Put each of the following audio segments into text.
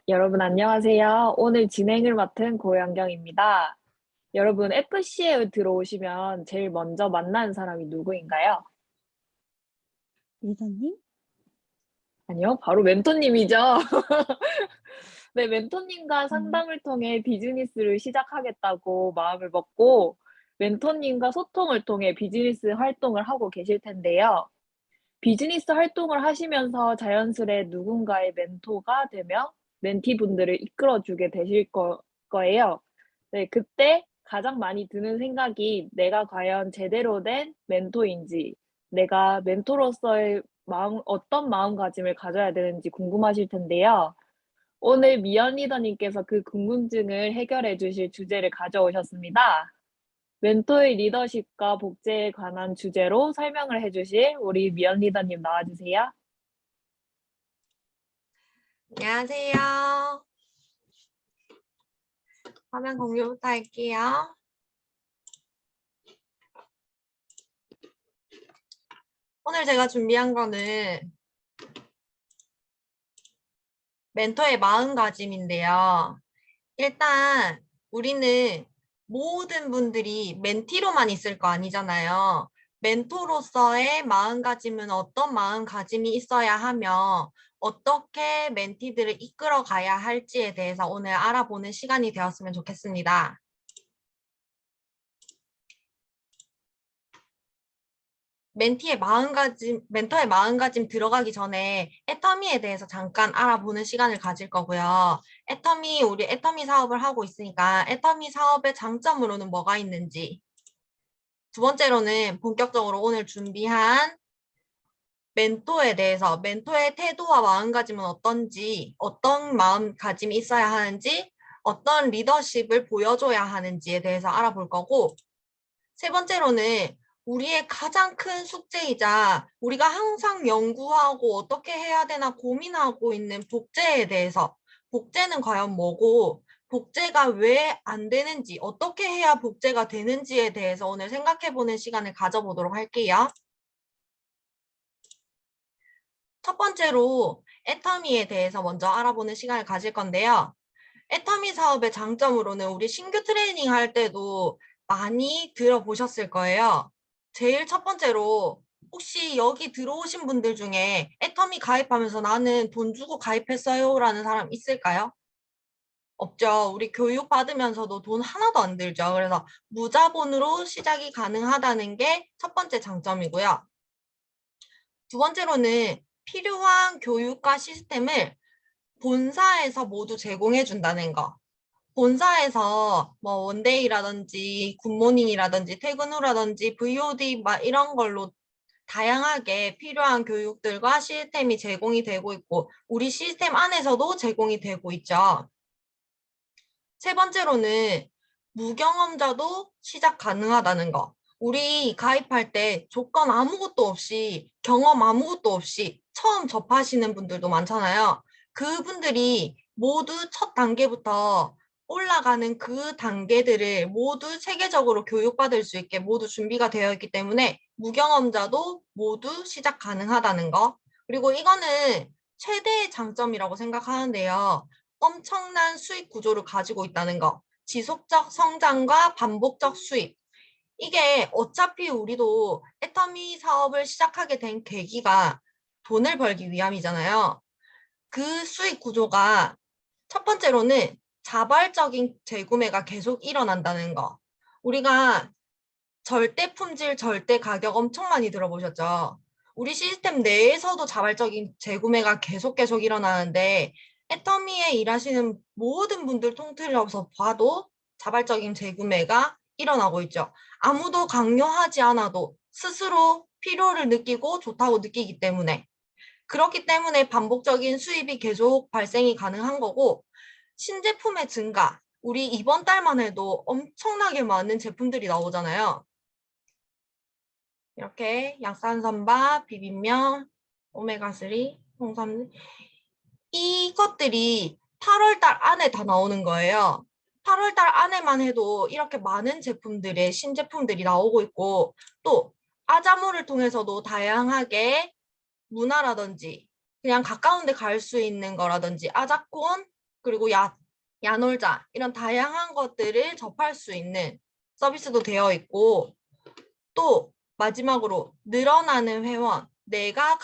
여러분 안녕하세요. 오늘 진행을 맡은 고영경입니다. 여러분 FC에 들어오시면 제일 먼저 만나는 사람이 누구인가요? 리더님? 아니요, 바로 멘토님이죠. 네, 멘토님과 음, 상담을 통해 비즈니스를 시작하겠다고 마음을 먹고 멘토님과 소통을 통해 비즈니스 활동을 하고 계실 텐데요. 비즈니스 활동을 하시면서 자연스레 누군가의 멘토가 되며 멘티분들을 이끌어주게 되실 거예요. 네, 그때 가장 많이 드는 생각이 내가 과연 제대로 된 멘토인지, 내가 멘토로서의 어떤 마음가짐을 가져야 되는지 궁금하실 텐데요. 오늘 미연 리더님께서 그 궁금증을 해결해 주실 주제를 가져오셨습니다. 멘토의 리더십과 복제에 관한 주제로 설명을 해 주실 우리 미연 리더님 나와 주세요. 안녕하세요. 화면 공유부터 할게요. 오늘 제가 준비한 거는 멘토의 마음가짐인데요. 일단 우리는 모든 분들이 멘티로만 있을 거 아니잖아요. 멘토로서의 마음가짐은 어떤 마음가짐이 있어야 하며 어떻게 멘티들을 이끌어 가야 할지에 대해서 오늘 알아보는 시간이 되었으면 좋겠습니다. 멘토의 마음가짐 들어가기 전에 애터미에 대해서 잠깐 알아보는 시간을 가질 거고요. 우리 애터미 사업을 하고 있으니까 애터미 사업의 장점으로는 뭐가 있는지. 두 번째로는 본격적으로 오늘 준비한 멘토에 대해서 멘토의 태도와 마음가짐은 어떤지, 어떤 마음가짐이 있어야 하는지, 어떤 리더십을 보여줘야 하는지에 대해서 알아볼 거고, 세 번째로는 우리의 가장 큰 숙제이자 우리가 항상 연구하고 어떻게 해야 되나 고민하고 있는 복제에 대해서 복제는 과연 뭐고 복제가 왜 안 되는지 어떻게 해야 복제가 되는지에 대해서 오늘 생각해보는 시간을 가져보도록 할게요. 첫 번째로 애터미에 대해서 먼저 알아보는 시간을 가질 건데요. 애터미 사업의 장점으로는 우리 신규 트레이닝 할 때도 많이 들어보셨을 거예요. 제일 첫 번째로 혹시 여기 들어오신 분들 중에 애터미 가입하면서 나는 돈 주고 가입했어요 라는 사람 있을까요? 없죠. 우리 교육 받으면서도 돈 하나도 안 들죠. 그래서 무자본으로 시작이 가능하다는 게 첫 번째 장점이고요. 두 번째로는 필요한 교육과 시스템을 본사에서 모두 제공해 준다는 거. 본사에서 뭐 원데이라든지 굿모닝이라든지 퇴근 후라든지 VOD 막 이런 걸로 다양하게 필요한 교육들과 시스템이 제공이 되고 있고 우리 시스템 안에서도 제공이 되고 있죠. 세 번째로는 무경험자도 시작 가능하다는 거. 우리 가입할 때 조건 아무것도 없이 경험 아무것도 없이 처음 접하시는 분들도 많잖아요. 그분들이 모두 첫 단계부터 올라가는 그 단계들을 모두 체계적으로 교육받을 수 있게 모두 준비가 되어 있기 때문에 무경험자도 모두 시작 가능하다는 거. 그리고 이거는 최대의 장점이라고 생각하는데요. 엄청난 수익 구조를 가지고 있다는 거. 지속적 성장과 반복적 수입. 이게 어차피 우리도 애터미 사업을 시작하게 된 계기가 돈을 벌기 위함이잖아요. 그 수익 구조가 첫 번째로는 자발적인 재구매가 계속 일어난다는 거. 우리가 절대 품질, 절대 가격 엄청 많이 들어보셨죠? 우리 시스템 내에서도 자발적인 재구매가 계속 일어나는데 애터미에 일하시는 모든 분들 통틀어서 봐도 자발적인 재구매가 일어나고 있죠. 아무도 강요하지 않아도 스스로 필요를 느끼고 좋다고 느끼기 때문에 그렇기 때문에 반복적인 수입이 계속 발생이 가능한 거고 신제품의 증가, 우리 이번 달만 해도 엄청나게 많은 제품들이 나오잖아요. 이렇게 약산선밥, 비빔면, 오메가3, 홍삼 이것들이 8월 달 안에 다 나오는 거예요. 8월 달 안에만 해도 이렇게 많은 제품들의 신제품들이 나오고 있고 또 아자모를 통해서도 다양하게 문화라든지 그냥 가까운 데 갈 수 있는 거라든지 아자콘 그리고 야놀자 이런 다양한 것들을 접할 수 있는 서비스도 되어 있고, 또 마지막으로 늘어나는 회원, 내가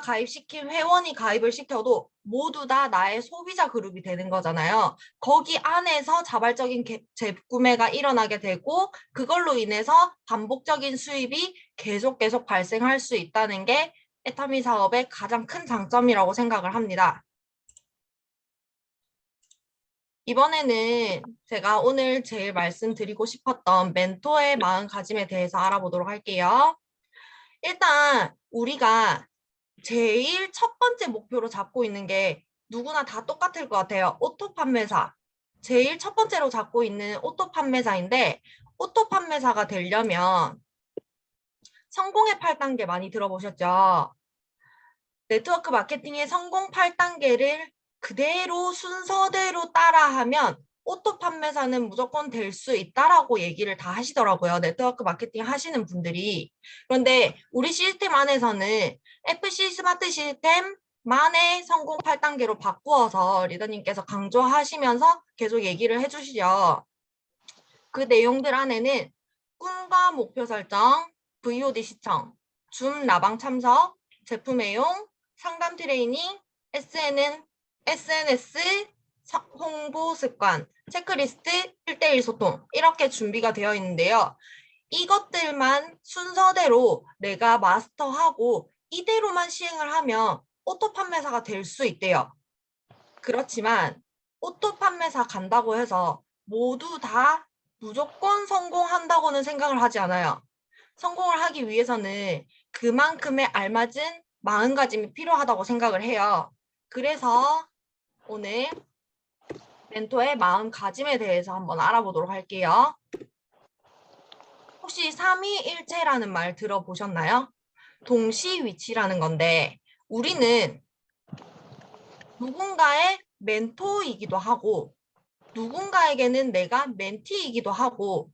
가입시킨 회원이 가입을 시켜도 모두 다 나의 소비자 그룹이 되는 거잖아요. 거기 안에서 자발적인 재구매가 일어나게 되고, 그걸로 인해서 반복적인 수입이 계속 발생할 수 있다는 게 애터미 사업의 가장 큰 장점이라고 생각을 합니다. 이번에는 제가 오늘 제일 말씀드리고 싶었던 멘토의 마음가짐에 대해서 알아보도록 할게요. 일단 우리가 제일 첫 번째 목표로 잡고 있는 게 누구나 다 똑같을 것 같아요. 오토 판매사. 제일 첫 번째로 잡고 있는 오토 판매사인데, 오토 판매사가 되려면 성공의 8단계 많이 들어보셨죠? 네트워크 마케팅의 성공 8단계를 그대로 순서대로 따라하면 오토 판매사는 무조건 될 수 있다라고 얘기를 다 하시더라고요. 네트워크 마케팅 하시는 분들이. 그런데 우리 시스템 안에서는 FC 스마트 시스템만의 성공 8단계로 바꾸어서 리더님께서 강조하시면서 계속 얘기를 해주시죠. 그 내용들 안에는 꿈과 목표 설정, VOD 시청, 줌 라방 참석, 제품 애용, 상담 트레이닝, SNS 홍보 습관, 체크리스트, 1대1 소통 이렇게 준비가 되어 있는데요. 이것들만 순서대로 내가 마스터하고 이대로만 시행을 하면 오토 판매사가 될 수 있대요. 그렇지만 오토 판매사 간다고 해서 모두 다 무조건 성공한다고는 생각을 하지 않아요. 성공을 하기 위해서는 그만큼의 알맞은 마음가짐이 필요하다고 생각을 해요. 그래서 오늘 멘토의 마음가짐에 대해서 한번 알아보도록 할게요. 혹시 삼위일체라는 말 들어보셨나요? 동시위치라는 건데, 우리는 누군가의 멘토이기도 하고 누군가에게는 내가 멘티이기도 하고,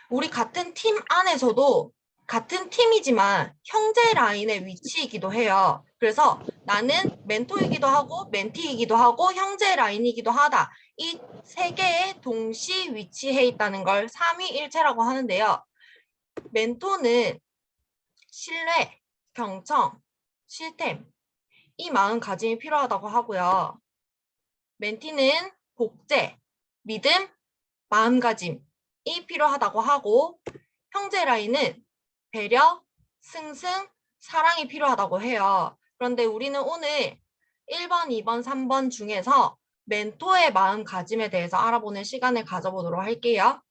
우리 같은 팀 안에서도 같은 팀이지만 형제 라인의 위치이기도 해요. 그래서 나는 멘토이기도 하고 멘티이기도 하고 형제 라인이기도 하다. 이 세 개의 동시 위치해 있다는 걸 삼위일체라고 하는데요. 멘토는 신뢰, 경청, 시스템, 이 마음가짐이 필요하다고 하고요. 멘티는 복제, 믿음, 마음가짐이 필요하다고 하고, 형제 라인은 배려, 승승, 사랑이 필요하다고 해요. 그런데 우리는 오늘 1번, 2번, 3번 중에서 멘토의 마음가짐에 대해서 알아보는 시간을 가져보도록 할게요.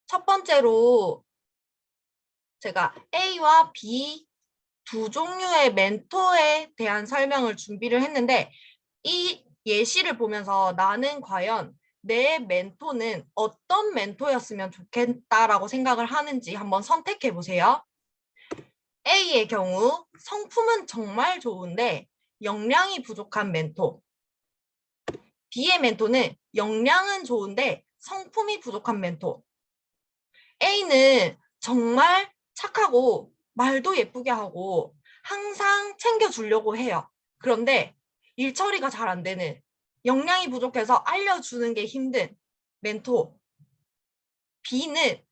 첫 번째로 제가 A와 B 두 종류의 멘토에 대한 설명을 준비를 했는데, 이 예시를 보면서 나는 과연 내 멘토는 어떤 멘토였으면 좋겠다라고 생각을 하는지 한번 선택해 보세요. A의 경우 성품은 정말 좋은데 역량이 부족한 멘토. B의 멘토는 역량은 좋은데 성품이 부족한 멘토. A는 정말 착하고 말도 예쁘게 하고 항상 챙겨주려고 해요. 그런데 일 처리가 잘 안 되는, 역량이 부족해서 알려주는 게 힘든 멘토. B는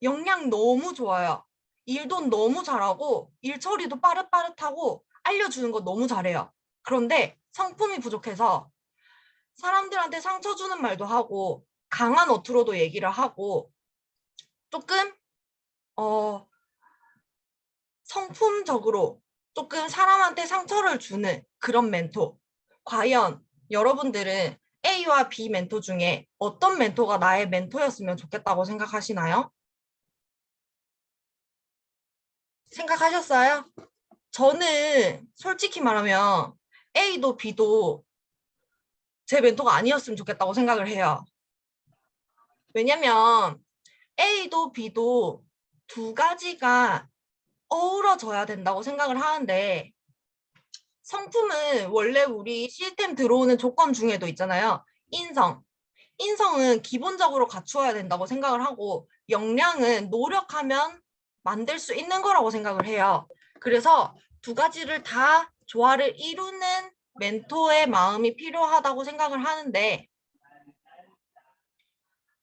역량 너무 좋아요. 일도 너무 잘하고 일 처리도 빠릿빠릿하고 알려주는 거 너무 잘해요. 그런데 성품이 부족해서 사람들한테 상처 주는 말도 하고 강한 어투로도 얘기를 하고 조금 성품적으로 조금 사람한테 상처를 주는 그런 멘토. 과연 여러분들은 A와 B 멘토 중에 어떤 멘토가 나의 멘토였으면 좋겠다고 생각하시나요? 생각하셨어요? 저는 솔직히 말하면 A도 B도 제 멘토가 아니었으면 좋겠다고 생각을 해요. 왜냐면 A도 B도 두 가지가 어우러져야 된다고 생각을 하는데, 성품은 원래 우리 시스템 들어오는 조건 중에도 있잖아요. 인성은 기본적으로 갖추어야 된다고 생각을 하고, 역량은 노력하면 만들 수 있는 거라고 생각을 해요. 그래서 두 가지를 다 조화를 이루는 멘토의 마음이 필요하다고 생각을 하는데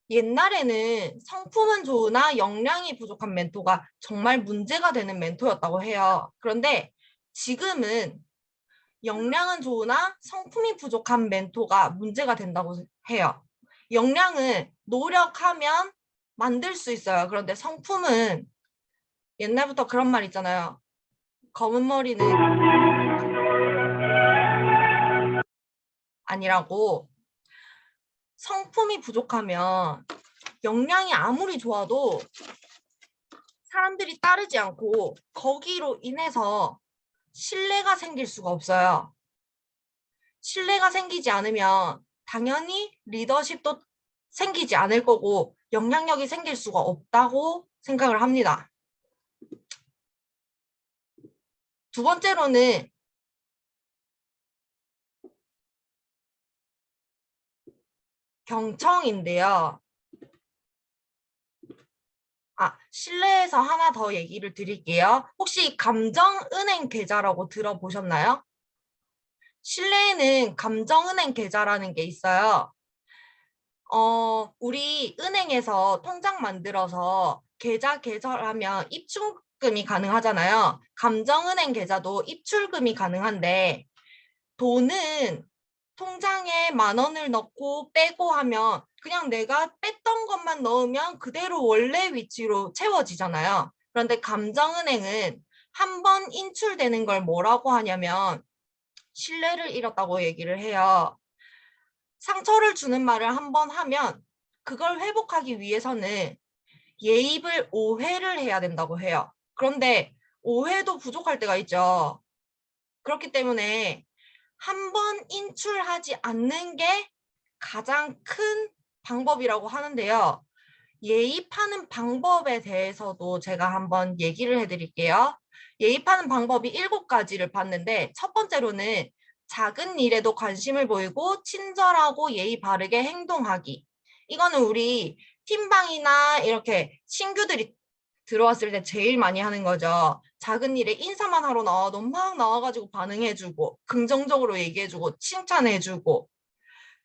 옛날에는 성품은 좋으나 역량이 부족한 멘토가 정말 문제가 되는 멘토였다고 해요. 그런데 지금은 역량은 좋으나 성품이 부족한 멘토가 문제가 된다고 해요. 역량은 노력하면 만들 수 있어요. 그런데 성품은 옛날부터 그런 말 있잖아요. 검은 머리는 아니라고. 성품이 부족하면 역량이 아무리 좋아도 사람들이 따르지 않고 거기로 인해서 신뢰가 생길 수가 없어요. 신뢰가 생기지 않으면 당연히 리더십도 생기지 않을 거고 영향력이 생길 수가 없다고 생각을 합니다. 두 번째로는 경청인데요. 신뢰에서 하나 더 얘기를 드릴게요. 혹시 감정은행 계좌라고 들어보셨나요? 신뢰에는 감정은행 계좌라는 게 있어요. 우리 은행에서 통장 만들어서 계좌 개설하면 입출금이 가능하잖아요. 감정은행 계좌도 입출금이 가능한데 돈은 통장에 10,000원을 넣고 빼고 하면 그냥 내가 뺐던 것만 넣으면 그대로 원래 위치로 채워지잖아요. 그런데 감정은행은 한 번 인출되는 걸 뭐라고 하냐면 신뢰를 잃었다고 얘기를 해요. 상처를 주는 말을 한 번 하면 그걸 회복하기 위해서는 예입을 5회를 해야 된다고 해요. 그런데 5회도 부족할 때가 있죠. 그렇기 때문에 한 번 인출하지 않는 게 가장 큰 방법이라고 하는데요. 예입하는 방법에 대해서도 제가 한번 얘기를 해드릴게요. 예입하는 방법이 7가지를 봤는데 첫 번째로는 작은 일에도 관심을 보이고 친절하고 예의 바르게 행동하기. 이거는 우리 팀방이나 이렇게 신규들이 들어왔을 때 제일 많이 하는 거죠. 작은 일에 인사만 하러 나와도 막 나와가지고 반응해주고 긍정적으로 얘기해주고 칭찬해주고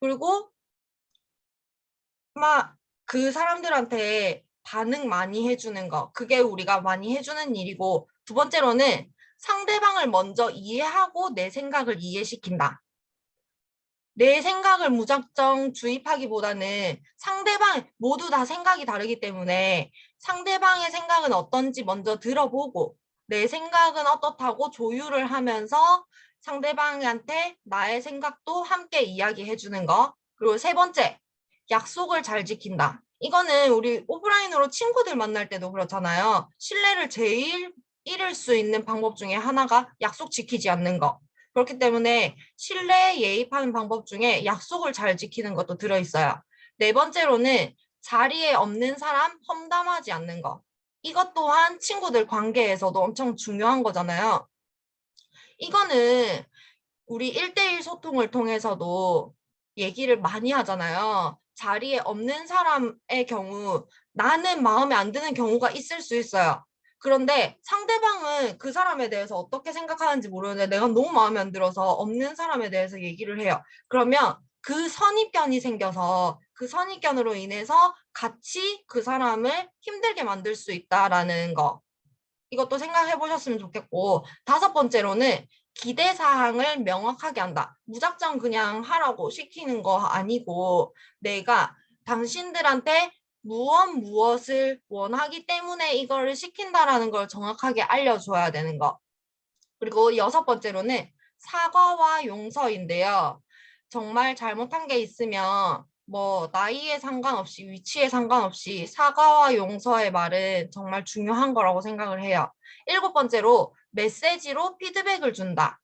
그리고 막 그 사람들한테 반응 많이 해주는 거 그게 우리가 많이 해주는 일이고 두 번째로는 상대방을 먼저 이해하고 내 생각을 이해시킨다. 내 생각을 무작정 주입하기보다는 상대방 모두 다 생각이 다르기 때문에 상대방의 생각은 어떤지 먼저 들어보고 내 생각은 어떻다고 조율을 하면서 상대방한테 나의 생각도 함께 이야기해 주는 거. 그리고 세 번째, 약속을 잘 지킨다. 이거는 우리 오프라인으로 친구들 만날 때도 그렇잖아요. 신뢰를 제일 잃을 수 있는 방법 중에 하나가 약속 지키지 않는 거. 그렇기 때문에 신뢰에 예입하는 방법 중에 약속을 잘 지키는 것도 들어있어요. 네 번째로는 자리에 없는 사람 험담하지 않는 거. 이것 또한 친구들 관계에서도 엄청 중요한 거잖아요. 이거는 우리 1대1 소통을 통해서도 얘기를 많이 하잖아요. 자리에 없는 사람의 경우 나는 마음에 안 드는 경우가 있을 수 있어요. 그런데 상대방은 그 사람에 대해서 어떻게 생각하는지 모르는데 내가 너무 마음에 안 들어서 없는 사람에 대해서 얘기를 해요. 그러면 그 선입견이 생겨서 그 선입견으로 인해서 같이 그 사람을 힘들게 만들 수 있다라는 거. 이것도 생각해 보셨으면 좋겠고, 다섯 번째로는 기대 사항을 명확하게 한다. 무작정 그냥 하라고 시키는 거 아니고, 내가 당신들한테 무엇을 원하기 때문에 이거를 시킨다라는 걸 정확하게 알려줘야 되는 거. 그리고 여섯 번째로는 사과와 용서인데요. 정말 잘못한 게 있으면 뭐 나이에 상관없이 위치에 상관없이 사과와 용서의 말은 정말 중요한 거라고 생각을 해요. 일곱 번째로 메시지로 피드백을 준다.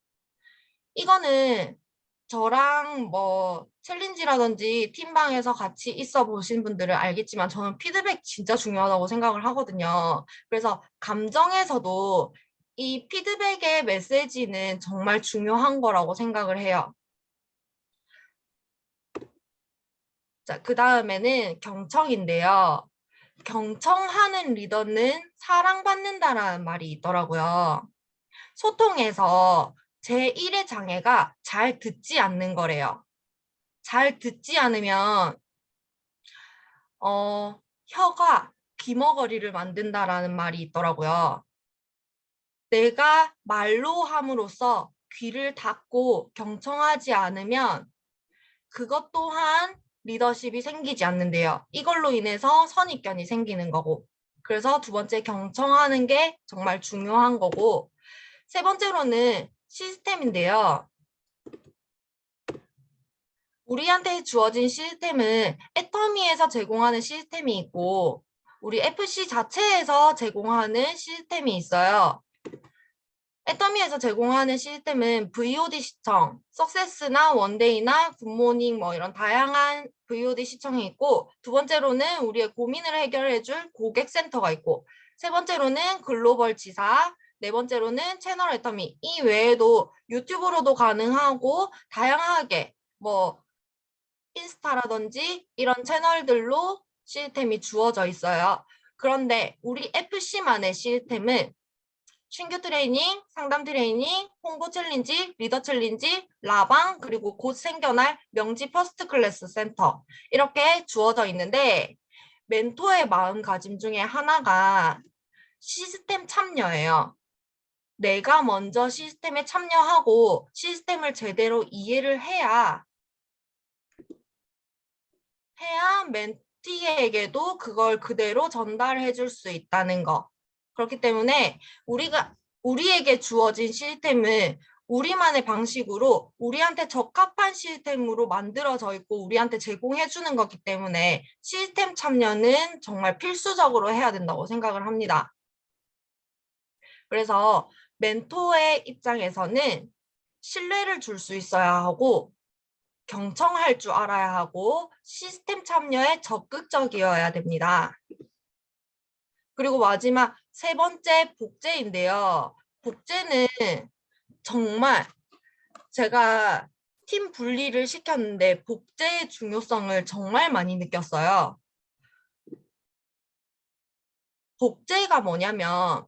이거는 저랑 뭐 챌린지라든지 팀방에서 같이 있어 보신 분들은 알겠지만 저는 피드백 진짜 중요하다고 생각을 하거든요. 그래서 감정에서도 이 피드백의 메시지는 정말 중요한 거라고 생각을 해요. 자, 그 다음에는 경청인데요. 경청하는 리더는 사랑받는다라는 말이 있더라고요. 소통에서 제1의 장애가 잘 듣지 않는 거래요. 잘 듣지 않으면 혀가 귀머거리를 만든다라는 말이 있더라고요. 내가 말로 함으로써 귀를 닫고 경청하지 않으면 그것 또한 리더십이 생기지 않는데요. 이걸로 인해서 선입견이 생기는 거고. 그래서 두 번째 경청하는 게 정말 중요한 거고. 세 번째로는 시스템인데요. 우리한테 주어진 시스템은 애터미에서 제공하는 시스템이 있고 우리 FC 자체에서 제공하는 시스템이 있어요. 애터미에서 제공하는 시스템은 VOD 시청, 석세스나 원데이나 굿모닝 뭐 이런 다양한 VOD 시청이 있고 두 번째로는 우리의 고민을 해결해줄 고객센터가 있고 세 번째로는 글로벌 지사, 네 번째로는 채널 애터미 이 외에도 유튜브로도 가능하고 다양하게 뭐 인스타라든지 이런 채널들로 시스템이 주어져 있어요. 그런데 우리 FC만의 시스템은 신규 트레이닝, 상담 트레이닝, 홍보 챌린지, 리더 챌린지, 라방, 그리고 곧 생겨날 명지 퍼스트 클래스 센터 이렇게 주어져 있는데 멘토의 마음가짐 중에 하나가 시스템 참여예요. 내가 먼저 시스템에 참여하고 시스템을 제대로 이해를 해야 멘티에게도 그걸 그대로 전달해 줄 수 있다는 거. 그렇기 때문에 우리에게 주어진 시스템은 우리만의 방식으로 우리한테 적합한 시스템으로 만들어져 있고 우리한테 제공해 주는 거기 때문에 시스템 참여는 정말 필수적으로 해야 된다고 생각을 합니다. 그래서 멘토의 입장에서는 신뢰를 줄 수 있어야 하고 경청할 줄 알아야 하고 시스템 참여에 적극적이어야 됩니다. 그리고 마지막 세 번째 복제인데요. 복제는 정말 제가 팀 분리를 시켰는데 복제의 중요성을 정말 많이 느꼈어요. 복제가 뭐냐면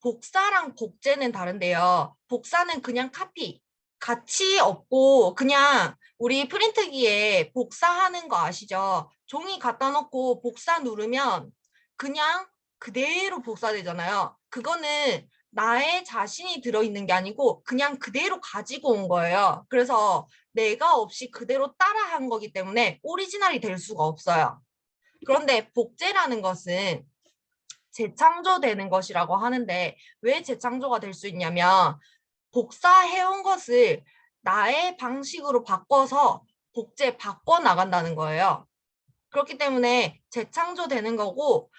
복사랑 복제는 다른데요. 복사는 그냥 카피, 가치 없고 그냥 우리 프린트기에 복사하는 거 아시죠? 종이 갖다 놓고 복사 누르면 그냥 그대로 복사되잖아요. 그거는 나의 자신이 들어있는 게 아니고 그냥 그대로 가지고 온 거예요. 그래서 내가 없이 그대로 따라한 거기 때문에 오리지널이 될 수가 없어요. 그런데 복제라는 것은 재창조되는 것이라고 하는데 왜 재창조가 될 수 있냐면 복사해온 것을 나의 방식으로 바꿔서 바꿔 나간다는 거예요. 그렇기 때문에 재창조되는 거고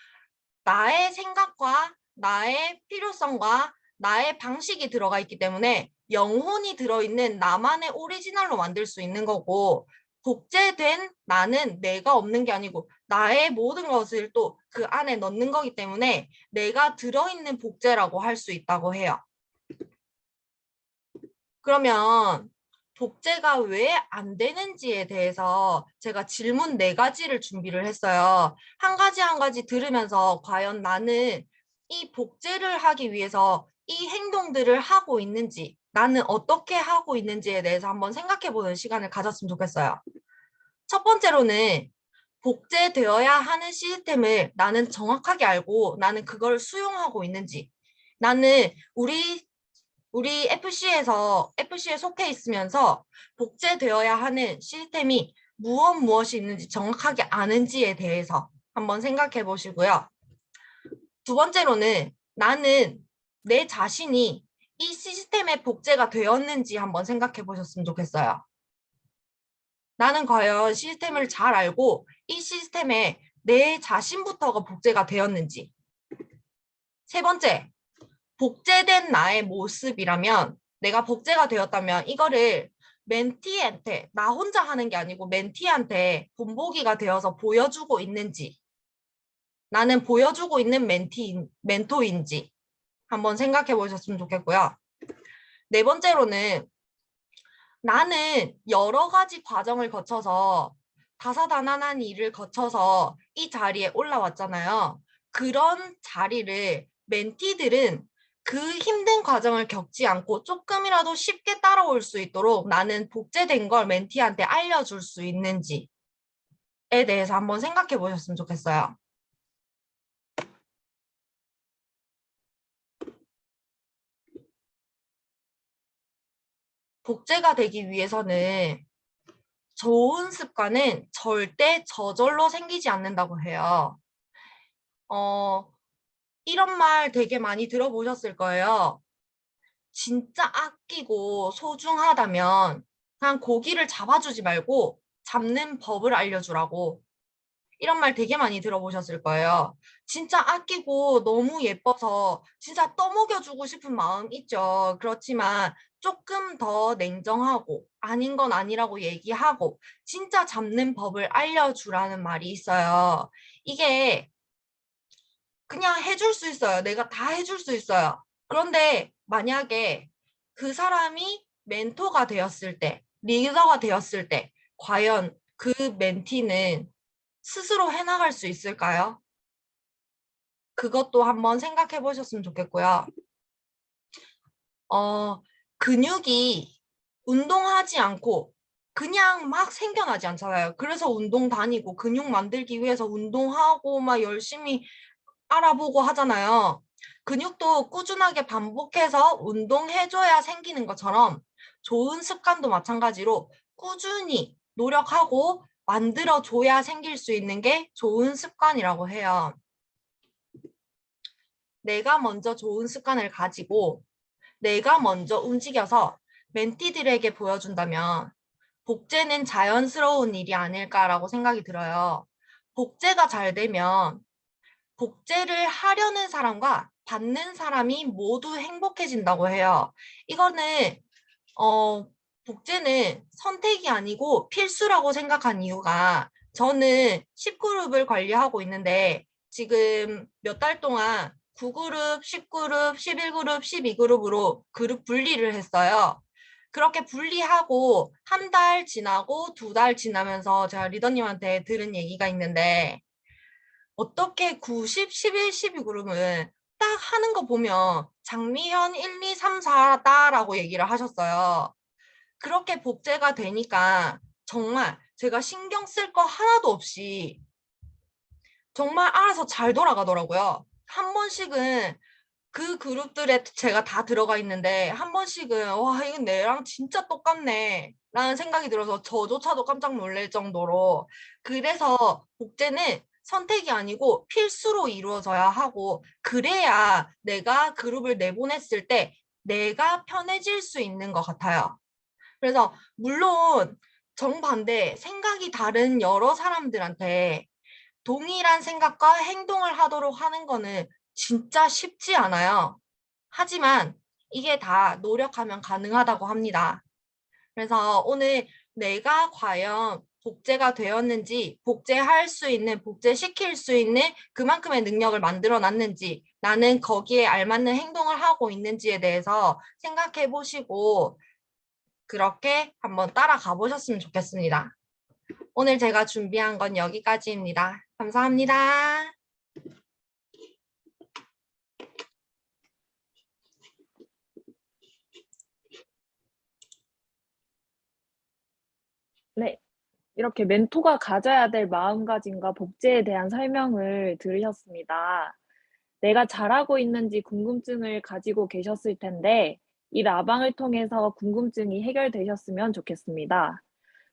나의 생각과 나의 필요성과 나의 방식이 들어가 있기 때문에 영혼이 들어있는 나만의 오리지널로 만들 수 있는 거고 복제된 나는 내가 없는 게 아니고 나의 모든 것을 또 그 안에 넣는 거기 때문에 내가 들어있는 복제라고 할 수 있다고 해요. 그러면 복제가 왜 안 되는지에 대해서 제가 질문 4가지를 준비를 했어요. 한 가지 한 가지 들으면서 과연 나는 이 복제를 하기 위해서 이 행동들을 하고 있는지, 나는 어떻게 하고 있는지에 대해서 한번 생각해 보는 시간을 가졌으면 좋겠어요. 첫 번째로는 복제되어야 하는 시스템을 나는 정확하게 알고 나는 그걸 수용하고 있는지, 나는 우리 FC에 속해 있으면서 복제되어야 하는 시스템이 무엇이 있는지 정확하게 아는지에 대해서 한번 생각해 보시고요. 두 번째로는 나는 내 자신이 이 시스템에 복제가 되었는지 한번 생각해 보셨으면 좋겠어요. 나는 과연 시스템을 잘 알고 이 시스템에 내 자신부터가 복제가 되었는지. 세 번째, 복제된 나의 모습이라면 내가 복제가 되었다면 이거를 멘티한테 나 혼자 하는 게 아니고 멘티한테 본보기가 되어서 보여주고 있는지 나는 보여주고 있는 멘토인지 한번 생각해 보셨으면 좋겠고요. 네 번째로는 나는 여러 가지 과정을 거쳐서 다사다난한 일을 거쳐서 이 자리에 올라왔잖아요. 그런 자리를 멘티들은 그 힘든 과정을 겪지 않고 조금이라도 쉽게 따라올 수 있도록 나는 복제된 걸 멘티한테 알려줄 수 있는지에 대해서 한번 생각해 보셨으면 좋겠어요. 복제가 되기 위해서는 좋은 습관은 절대 저절로 생기지 않는다고 해요. 어, 이런 말 되게 많이 들어보셨을 거예요. 진짜 아끼고 소중하다면 그냥 고기를 잡아주지 말고 잡는 법을 알려주라고. 이런 말 되게 많이 들어보셨을 거예요. 진짜 아끼고 너무 예뻐서 진짜 떠먹여주고 싶은 마음 있죠. 그렇지만 조금 더 냉정하고 아닌 건 아니라고 얘기하고 진짜 잡는 법을 알려주라는 말이 있어요. 이게 그냥 해줄 수 있어요. 내가 다 해줄 수 있어요. 그런데 만약에 그 사람이 멘토가 되었을 때, 리더가 되었을 때, 과연 그 멘티는 스스로 해나갈 수 있을까요? 그것도 한번 생각해 보셨으면 좋겠고요. 어, 근육이 운동하지 않고 그냥 막 생겨나지 않잖아요. 그래서 운동 다니고 근육 만들기 위해서 운동하고 막 열심히 알아보고 하잖아요. 근육도 꾸준하게 반복해서 운동해줘야 생기는 것처럼 좋은 습관도 마찬가지로 꾸준히 노력하고 만들어줘야 생길 수 있는 게 좋은 습관이라고 해요. 내가 먼저 좋은 습관을 가지고 내가 먼저 움직여서 멘티들에게 보여준다면 복제는 자연스러운 일이 아닐까라고 생각이 들어요. 복제가 잘 되면 복제를 하려는 사람과 받는 사람이 모두 행복해진다고 해요. 이거는 복제는 선택이 아니고 필수라고 생각한 이유가 저는 10그룹을 관리하고 있는데 지금 몇 달 동안 9그룹, 10그룹, 11그룹, 12그룹으로 그룹 분리를 했어요. 그렇게 분리하고 한 달 지나고 2달 지나면서 제가 리더님한테 들은 얘기가 있는데 어떻게 90, 11, 12그룹은 딱 하는 거 보면 장미현 1, 2, 3, 4다라고 얘기를 하셨어요. 그렇게 복제가 되니까 정말 제가 신경 쓸 거 하나도 없이 정말 알아서 잘 돌아가더라고요. 한 번씩은 그 그룹들에 제가 다 들어가 있는데 한 번씩은 와 이건 내랑 진짜 똑같네 라는 생각이 들어서 저조차도 깜짝 놀랄 정도로 그래서 복제는 선택이 아니고 필수로 이루어져야 하고 그래야 내가 그룹을 내보냈을 때 내가 편해질 수 있는 것 같아요. 그래서 물론 정반대 생각이 다른 여러 사람들한테 동일한 생각과 행동을 하도록 하는 거는 진짜 쉽지 않아요. 하지만 이게 다 노력하면 가능하다고 합니다. 그래서 오늘 내가 과연 복제가 되었는지, 복제할 수 있는, 복제시킬 수 있는 그만큼의 능력을 만들어 놨는지, 나는 거기에 알맞는 행동을 하고 있는지에 대해서 생각해 보시고, 그렇게 한번 따라가 보셨으면 좋겠습니다. 오늘 제가 준비한 건 여기까지입니다. 감사합니다. 네. 이렇게 멘토가 가져야 될 마음가짐과 복제에 대한 설명을 들으셨습니다. 내가 잘하고 있는지 궁금증을 가지고 계셨을 텐데, 이 라방을 통해서 궁금증이 해결되셨으면 좋겠습니다.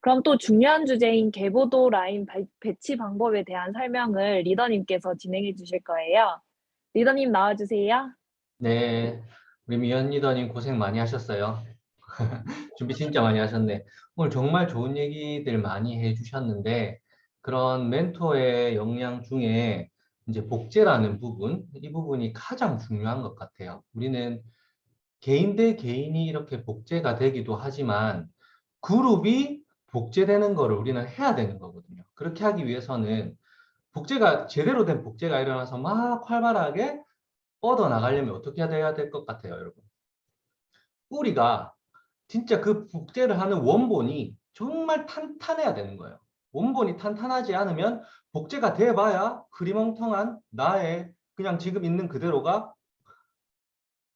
그럼 또 중요한 주제인 개보도 라인 배치 방법에 대한 설명을 리더님께서 진행해 주실 거예요. 리더님 나와주세요. 네, 우리 미연 리더님 고생 많이 하셨어요. 준비 진짜 많이 하셨네. 오늘 정말 좋은 얘기들 많이 해주셨는데, 그런 멘토의 역량 중에 이제 복제라는 부분, 이 부분이 가장 중요한 것 같아요. 우리는 개인 대 개인이 이렇게 복제가 되기도 하지만, 그룹이 복제되는 거를 우리는 해야 되는 거거든요. 그렇게 하기 위해서는 복제가, 제대로 된 복제가 일어나서 막 활발하게 뻗어 나가려면 어떻게 해야 될 것 같아요, 여러분? 뿌리가 진짜 그 복제를 하는 원본이 정말 탄탄해야 되는 거예요. 원본이 탄탄하지 않으면 복제가 돼봐야 흐리멍텅한 나의 그냥 지금 있는 그대로가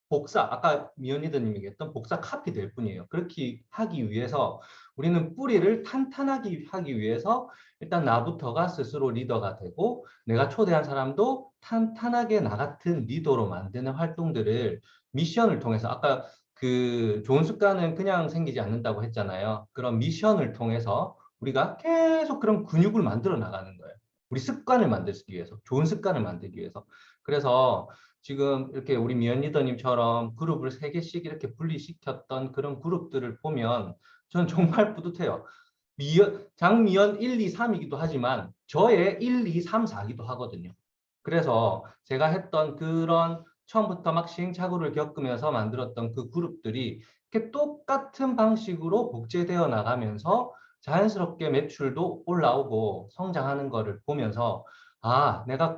복사, 아까 미연리더님이 얘기했던 복사 카피 될 뿐이에요. 그렇게 하기 위해서 우리는 뿌리를 탄탄하게 하기 위해서 일단 나부터가 스스로 리더가 되고 내가 초대한 사람도 탄탄하게 나 같은 리더로 만드는 활동들을 미션을 통해서 아까 그 좋은 습관은 그냥 생기지 않는다고 했잖아요. 그런 미션을 통해서 우리가 계속 그런 근육을 만들어 나가는 거예요. 우리 습관을 만들기 위해서, 좋은 습관을 만들기 위해서. 그래서 지금 이렇게 우리 미연 리더님처럼 그룹을 3개씩 이렇게 분리시켰던 그런 그룹들을 보면 저는 정말 뿌듯해요. 장미연 1, 2, 3이기도 하지만 저의 1, 2, 3, 4기도 하거든요. 그래서 제가 했던 그런 처음부터 막 시행착오를 겪으면서 만들었던 그 그룹들이 이렇게 똑같은 방식으로 복제되어 나가면서 자연스럽게 매출도 올라오고 성장하는 거를 보면서 아, 내가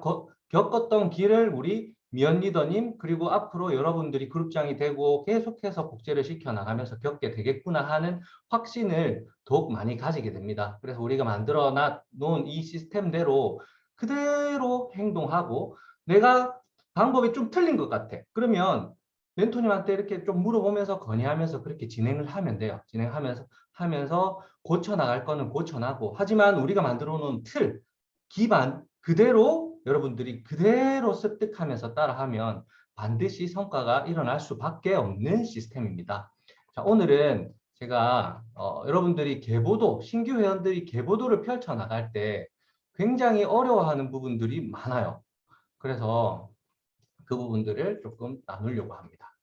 겪었던 길을 우리 미연 리더님 그리고 앞으로 여러분들이 그룹장이 되고 계속해서 복제를 시켜 나가면서 겪게 되겠구나 하는 확신을 더욱 많이 가지게 됩니다. 그래서 우리가 만들어 놓은 이 시스템대로 그대로 행동하고 내가 방법이 좀 틀린 것 같아. 그러면 멘토님한테 이렇게 좀 물어보면서 건의하면서 그렇게 진행을 하면 돼요. 하면서 고쳐 나갈 거는 고쳐 나고 하지만 우리가 만들어 놓은 틀, 기반 그대로 여러분들이 그대로 습득하면서 따라하면 반드시 성과가 일어날 수밖에 없는 시스템입니다. 자, 오늘은 제가 여러분들이 계보도, 신규 회원들이 계보도를 펼쳐 나갈 때 굉장히 어려워하는 부분들이 많아요. 그래서 그 부분들을 조금 나누려고 합니다.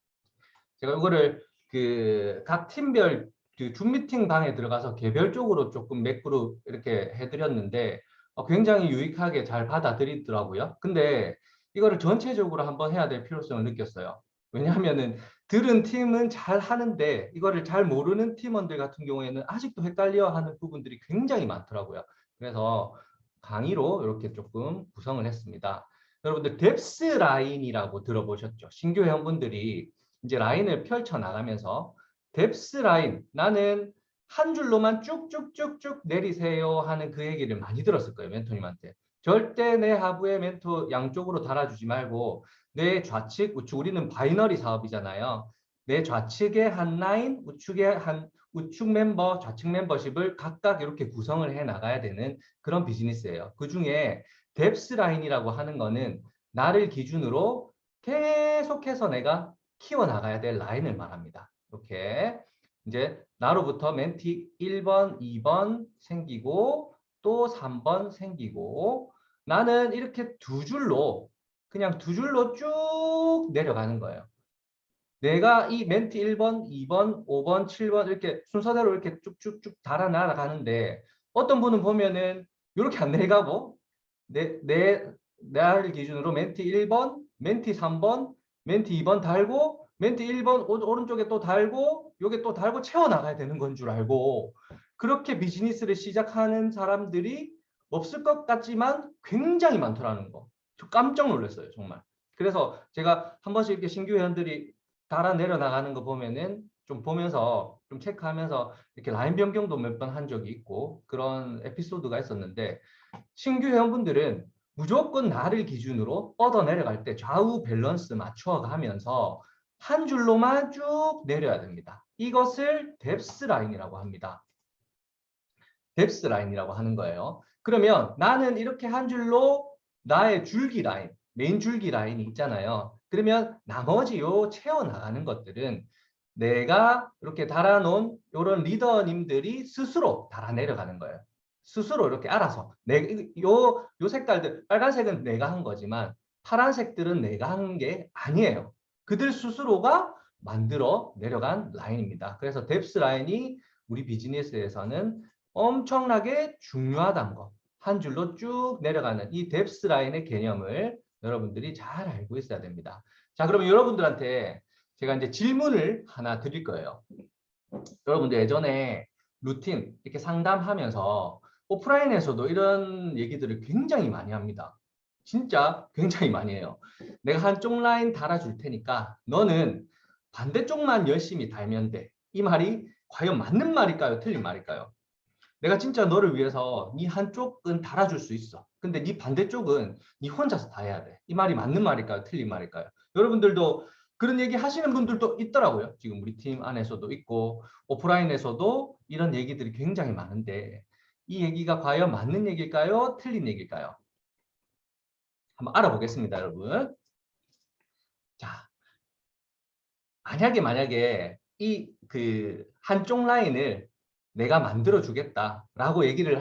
제가 이거를 그 각 팀별 그 줌 미팅 방에 들어가서 개별적으로 조금 몇 그룹 이렇게 해드렸는데 굉장히 유익하게 잘 받아들이더라고요. 근데 이거를 전체적으로 한번 해야 될 필요성을 느꼈어요. 왜냐하면은 들은 팀은 잘 하는데 이거를 잘 모르는 팀원들 같은 경우에는 아직도 헷갈려 하는 부분들이 굉장히 많더라고요. 그래서 강의로 이렇게 조금 구성을 했습니다. 여러분들 뎁스 라인이라고 들어보셨죠? 신규 회원분들이 이제 라인을 펼쳐 나가면서 뎁스 라인, 나는 한 줄로만 쭉쭉쭉쭉 내리세요 하는 그 얘기를 많이 들었을 거예요, 멘토님한테. 절대 내 하부에 멘토 양쪽으로 달아주지 말고 내 좌측, 우측, 우리는 바이너리 사업이잖아요. 내 좌측에 한 라인, 우측에 한 우측 멤버, 좌측 멤버십을 각각 이렇게 구성을 해 나가야 되는 그런 비즈니스예요. 그 중에 뎁스 라인이라고 하는 거는 나를 기준으로 계속해서 내가 키워나가야 될 라인을 말합니다. 이렇게 이제 나로부터 멘티 1번, 2번 생기고 또 3번 생기고 나는 이렇게 그냥 두 줄로 쭉 내려가는 거예요. 내가 이 멘티 1번, 2번, 5번, 7번 이렇게 순서대로 이렇게 쭉쭉쭉 달아 나가는데 어떤 분은 보면은 이렇게 안 내려가고 나를 기준으로 멘티 1번, 멘티 3번, 멘티 2번 달고 멘티 1번 오른쪽에 또 달고 요게 또 달고 채워나가야 되는 건 줄 알고 그렇게 비즈니스를 시작하는 사람들이 없을 것 같지만 굉장히 많더라는 거. 저 깜짝 놀랐어요, 정말. 그래서 제가 한 번씩 이렇게 신규 회원들이 달아 내려나가는 거 보면은 좀 보면서 좀 체크하면서 이렇게 라인 변경도 몇 번 한 적이 있고 그런 에피소드가 있었는데 신규 회원분들은 무조건 나를 기준으로 뻗어 내려갈 때 좌우 밸런스 맞춰 가면서 한 줄로만 쭉 내려야 됩니다. 이것을 뎁스 라인이라고 합니다. 뎁스 라인이라고 하는 거예요. 그러면 나는 이렇게 한 줄로 나의 줄기 라인, 메인 줄기 라인이 있잖아요. 그러면 나머지 요 채워나가는 것들은 내가 이렇게 달아놓은 이런 리더님들이 스스로 달아 내려가는 거예요. 스스로 이렇게 알아서 요 색깔들 빨간색은 내가 한 거지만 파란색들은 내가 한 게 아니에요. 그들 스스로가 만들어 내려간 라인입니다. 그래서 뎁스 라인이 우리 비즈니스에서는 엄청나게 중요하다는 거. 한 줄로 쭉 내려가는 이 뎁스 라인의 개념을 여러분들이 잘 알고 있어야 됩니다. 자, 그러면 여러분들한테 제가 이제 질문을 하나 드릴 거예요. 여러분들 예전에 루틴 이렇게 상담하면서 오프라인에서도 이런 얘기들을 굉장히 많이 합니다. 진짜 굉장히 많이 해요. 내가 한쪽 라인 달아줄 테니까 너는 반대쪽만 열심히 달면 돼. 이 말이 과연 맞는 말일까요? 틀린 말일까요? 내가 진짜 너를 위해서 네 한쪽은 달아줄 수 있어. 근데 네 반대쪽은 네 혼자서 다 해야 돼. 이 말이 맞는 말일까요? 틀린 말일까요? 여러분들도 그런 얘기 하시는 분들도 있더라고요. 지금 우리 팀 안에서도 있고 오프라인에서도 이런 얘기들이 굉장히 많은데 이 얘기가 과연 맞는 얘기일까요? 틀린 얘기일까요? 한번 알아보겠습니다, 여러분. 자, 만약에 이 한쪽 라인을 내가 만들어 주겠다라고 얘기를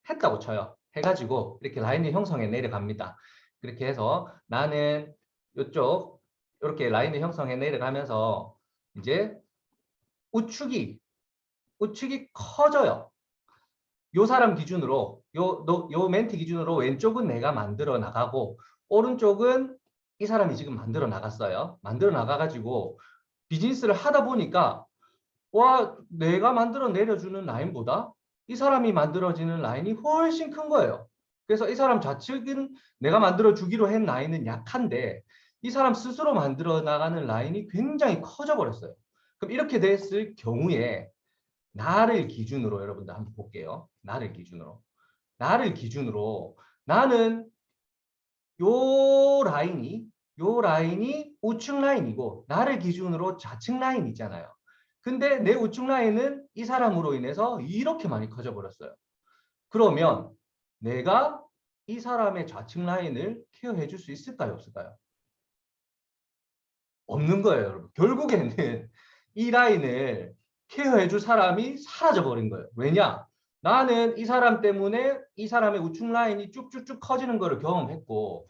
했다고 쳐요. 해가지고 이렇게 라인을 형성해 내려갑니다. 그렇게 해서 나는 이쪽 이렇게 라인을 형성해 내려가면서 이제 우측이 커져요. 요 사람 기준으로 요 멘티 기준으로 왼쪽은 내가 만들어 나가고 오른쪽은 이 사람이 지금 만들어 나갔어요. 만들어 나가가지고 비즈니스를 하다 보니까 와, 내가 만들어 내려주는 라인보다 이 사람이 만들어지는 라인이 훨씬 큰 거예요. 그래서 이 사람 좌측은 내가 만들어 주기로 한 라인은 약한데 이 사람 스스로 만들어 나가는 라인이 굉장히 커져 버렸어요. 그럼 이렇게 됐을 경우에 나를 기준으로 여러분들 한번 볼게요. 나를 기준으로 나는 요 라인이 우측 라인이고 나를 기준으로 좌측 라인 있잖아요. 근데 내 우측 라인은 이 사람으로 인해서 이렇게 많이 커져 버렸어요. 그러면 내가 이 사람의 좌측 라인을 케어해 줄 수 있을까요? 없을까요? 없는 거예요, 여러분. 결국에는 이 라인을 케어해 줄 사람이 사라져 버린 거예요. 왜냐? 나는 이 사람 때문에 이 사람의 우측 라인이 쭉쭉쭉 커지는 거를 경험했고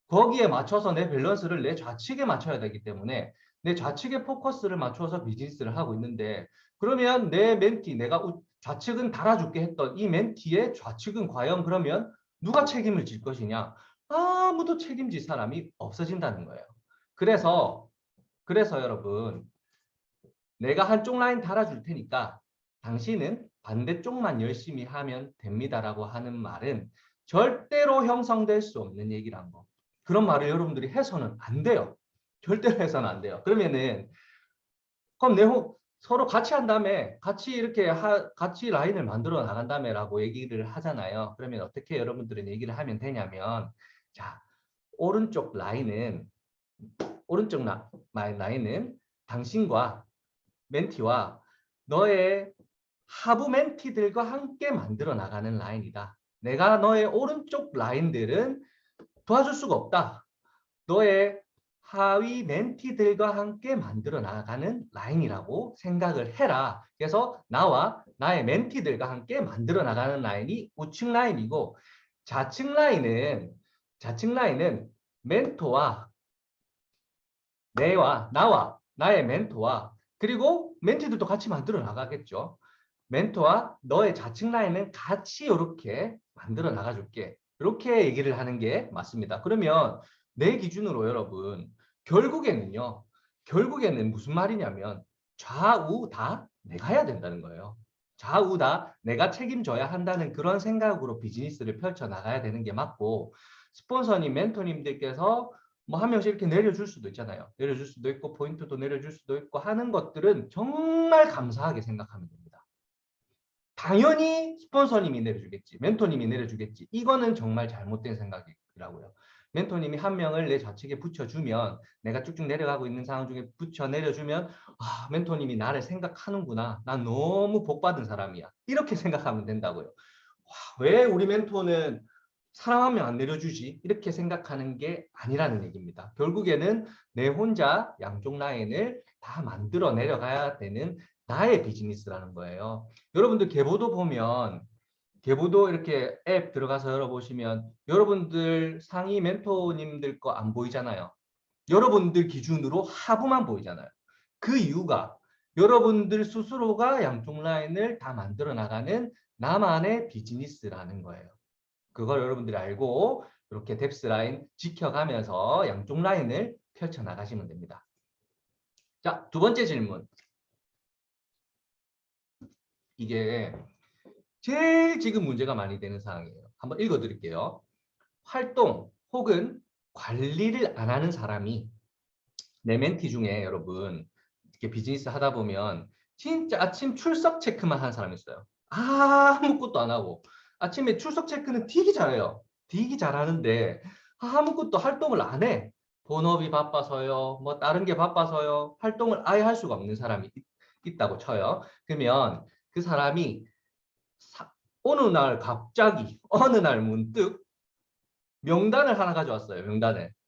거기에 맞춰서 내 밸런스를 내 좌측에 맞춰야 되기 때문에 내 좌측에 포커스를 맞춰서 비즈니스를 하고 있는데 그러면 내 멘티, 내가 좌측은 달아줄게 했던 이 멘티의 좌측은 과연 그러면 누가 책임을 질 것이냐? 아무도 책임질 사람이 없어진다는 거예요. 그래서 여러분 내가 한쪽 라인 달아줄 테니까 당신은 반대쪽만 열심히 하면 됩니다라고 하는 말은 절대로 형성될 수 없는 얘기란 거. 그런 말을 여러분들이 해서는 안 돼요. 절대로 해서는 안 돼요. 그러면은 그럼 서로 같이 한 다음에 같이 이렇게 같이 라인을 만들어 나간 다음에라고 얘기를 하잖아요. 그러면 어떻게 여러분들은 얘기를 하면 되냐면 자, 오른쪽 라인은 당신과 멘티와 너의 하부 멘티들과 함께 만들어 나가는 라인이다. 내가 너의 오른쪽 라인들은 도와줄 수가 없다. 너의 하위 멘티들과 함께 만들어 나가는 라인이라고 생각을 해라. 그래서 나와 나의 멘티들과 함께 만들어 나가는 라인이 우측 라인이고 좌측 라인은 멘토와 나와 나의 멘토와 그리고 멘티들도 같이 만들어 나가겠죠. 멘토와 너의 좌측 라인은 같이 이렇게 만들어 나가줄게. 이렇게 얘기를 하는 게 맞습니다. 그러면 내 기준으로 여러분 결국에는 무슨 말이냐면 좌우 다 내가 해야 된다는 거예요. 좌우 다 내가 책임져야 한다는 그런 생각으로 비즈니스를 펼쳐 나가야 되는 게 맞고 스폰서님, 멘토님들께서 뭐 한 명씩 이렇게 내려줄 수도 있잖아요. 내려줄 수도 있고 포인트도 내려줄 수도 있고 하는 것들은 정말 감사하게 생각하면 됩니다. 당연히 스폰서님이 내려주겠지. 멘토님이 내려주겠지. 이거는 정말 잘못된 생각이라고요. 멘토님이 한 명을 내 좌측에 붙여주면 내가 쭉쭉 내려가고 있는 상황 중에 붙여 내려주면 아, 멘토님이 나를 생각하는구나. 난 너무 복받은 사람이야. 이렇게 생각하면 된다고요. 와, 왜 우리 멘토는 사랑하면 안 내려주지? 이렇게 생각하는 게 아니라는 얘기입니다. 결국에는 내 혼자 양쪽 라인을 다 만들어 내려가야 되는 나의 비즈니스라는 거예요. 여러분들 계보도 이렇게 앱 들어가서 열어보시면 여러분들 상위 멘토님들 거 안 보이잖아요. 여러분들 기준으로 하부만 보이잖아요. 그 이유가 여러분들 스스로가 양쪽 라인을 다 만들어 나가는 나만의 비즈니스라는 거예요. 그걸 여러분들이 알고 이렇게 뎁스 라인 지켜가면서 양쪽 라인을 펼쳐 나가시면 됩니다. 자, 두 번째 질문. 이게 제일 지금 문제가 많이 되는 사항이에요. 한번 읽어드릴게요. 활동 혹은 관리를 안 하는 사람이 내 멘티 중에 여러분 이렇게 비즈니스 하다 보면 진짜 아침 출석 체크만 하는 사람이 있어요. 아무것도 안 하고 아침에 출석 체크는 되게 잘해요. 되게 잘하는데 아무것도 활동을 안 해. 본업이 바빠서요, 뭐 다른 게 바빠서요, 활동을 아예 할 수가 없는 사람이 있다고 쳐요. 그러면 그 사람이 어느 날 갑자기, 어느 날 문득 명단을 하나 가져왔어요.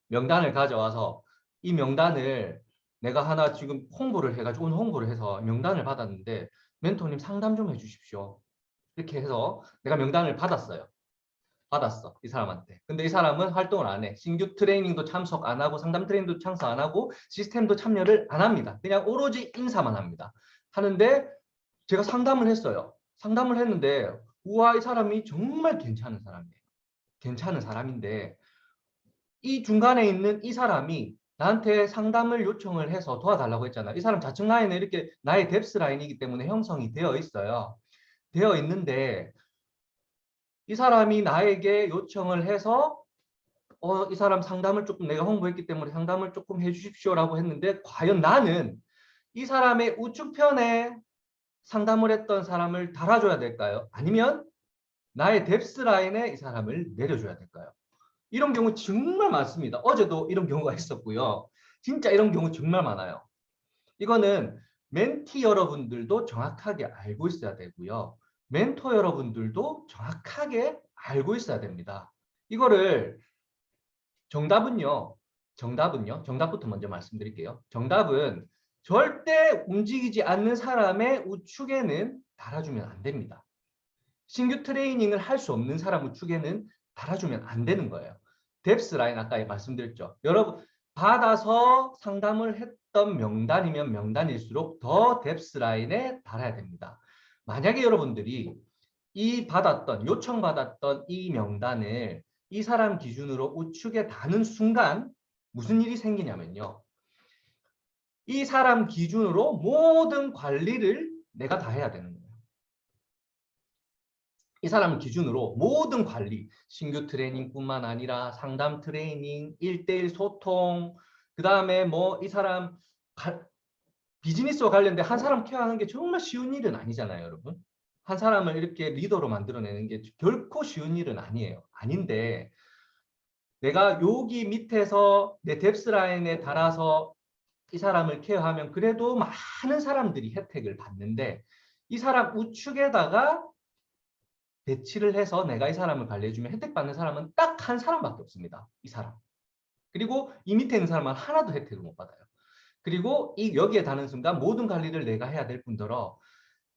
명단을 가져와서 이 명단을 내가 하나 지금 홍보를 해가지고 오늘 홍보를 해서 명단을 받았는데 멘토님 상담 좀 해주십시오. 이렇게 해서 내가 명단을 받았어, 이 사람한테. 근데 이 사람은 활동을 안 해. 신규 트레이닝도 참석 안 하고 상담 트레이닝도 참석 안 하고 시스템도 참여를 안 합니다. 그냥 오로지 인사만 합니다. 하는데 제가 상담을 했어요. 상담을 했는데 우와, 이 사람이 정말 괜찮은 사람이에요. 괜찮은 사람인데 이 중간에 있는 이 사람이 나한테 상담을 요청을 해서 도와달라고 했잖아. 이 사람 좌측 라인에 이렇게 나의 뎁스 라인이기 때문에 형성이 되어 있어요. 되어 있는데 이 사람이 나에게 요청을 해서 이 사람 상담을 조금 내가 홍보했기 때문에 상담을 조금 해주십시오라고 했는데 과연 나는 이 사람의 우측편에 상담을 했던 사람을 달아줘야 될까요? 아니면 나의 뎁스 라인에 이 사람을 내려줘야 될까요? 이런 경우 정말 많습니다. 어제도 이런 경우가 있었고요. 진짜 이런 경우 정말 많아요. 이거는 멘티 여러분들도 정확하게 알고 있어야 되고요. 멘토 여러분들도 정확하게 알고 있어야 됩니다. 이거를 정답부터 먼저 말씀드릴게요. 정답은 절대 움직이지 않는 사람의 우측에는 달아주면 안 됩니다. 신규 트레이닝을 할 수 없는 사람 우측에는 달아주면 안 되는 거예요. 뎁스 라인 아까 말씀드렸죠. 여러분 받아서 상담을 했던 명단이면 명단일수록 더 뎁스 라인에 달아야 됩니다. 만약에 여러분들이 요청받았던 이 명단을 이 사람 기준으로 우측에 다는 순간 무슨 일이 생기냐면요. 이 사람 기준으로 모든 관리를 내가 다 해야 되는 거예요. 이 사람 기준으로 모든 관리, 신규 트레이닝뿐만 아니라 상담 트레이닝, 1대1 소통, 그 다음에 뭐 이 사람 비즈니스와 관련된 한 사람 케어하는 게 정말 쉬운 일은 아니잖아요, 여러분. 한 사람을 이렇게 리더로 만들어내는 게 결코 쉬운 일은 아니에요. 아닌데 내가 여기 밑에서 내 뎁스 라인에 달아서 이 사람을 케어하면 그래도 많은 사람들이 혜택을 받는데 이 사람 우측에다가 배치를 해서 내가 이 사람을 관리해주면 혜택받는 사람은 딱 한 사람밖에 없습니다. 이 사람. 그리고 이 밑에 있는 사람은 하나도 혜택을 못 받아요. 그리고 여기에 다는 순간 모든 관리를 내가 해야 될 뿐더러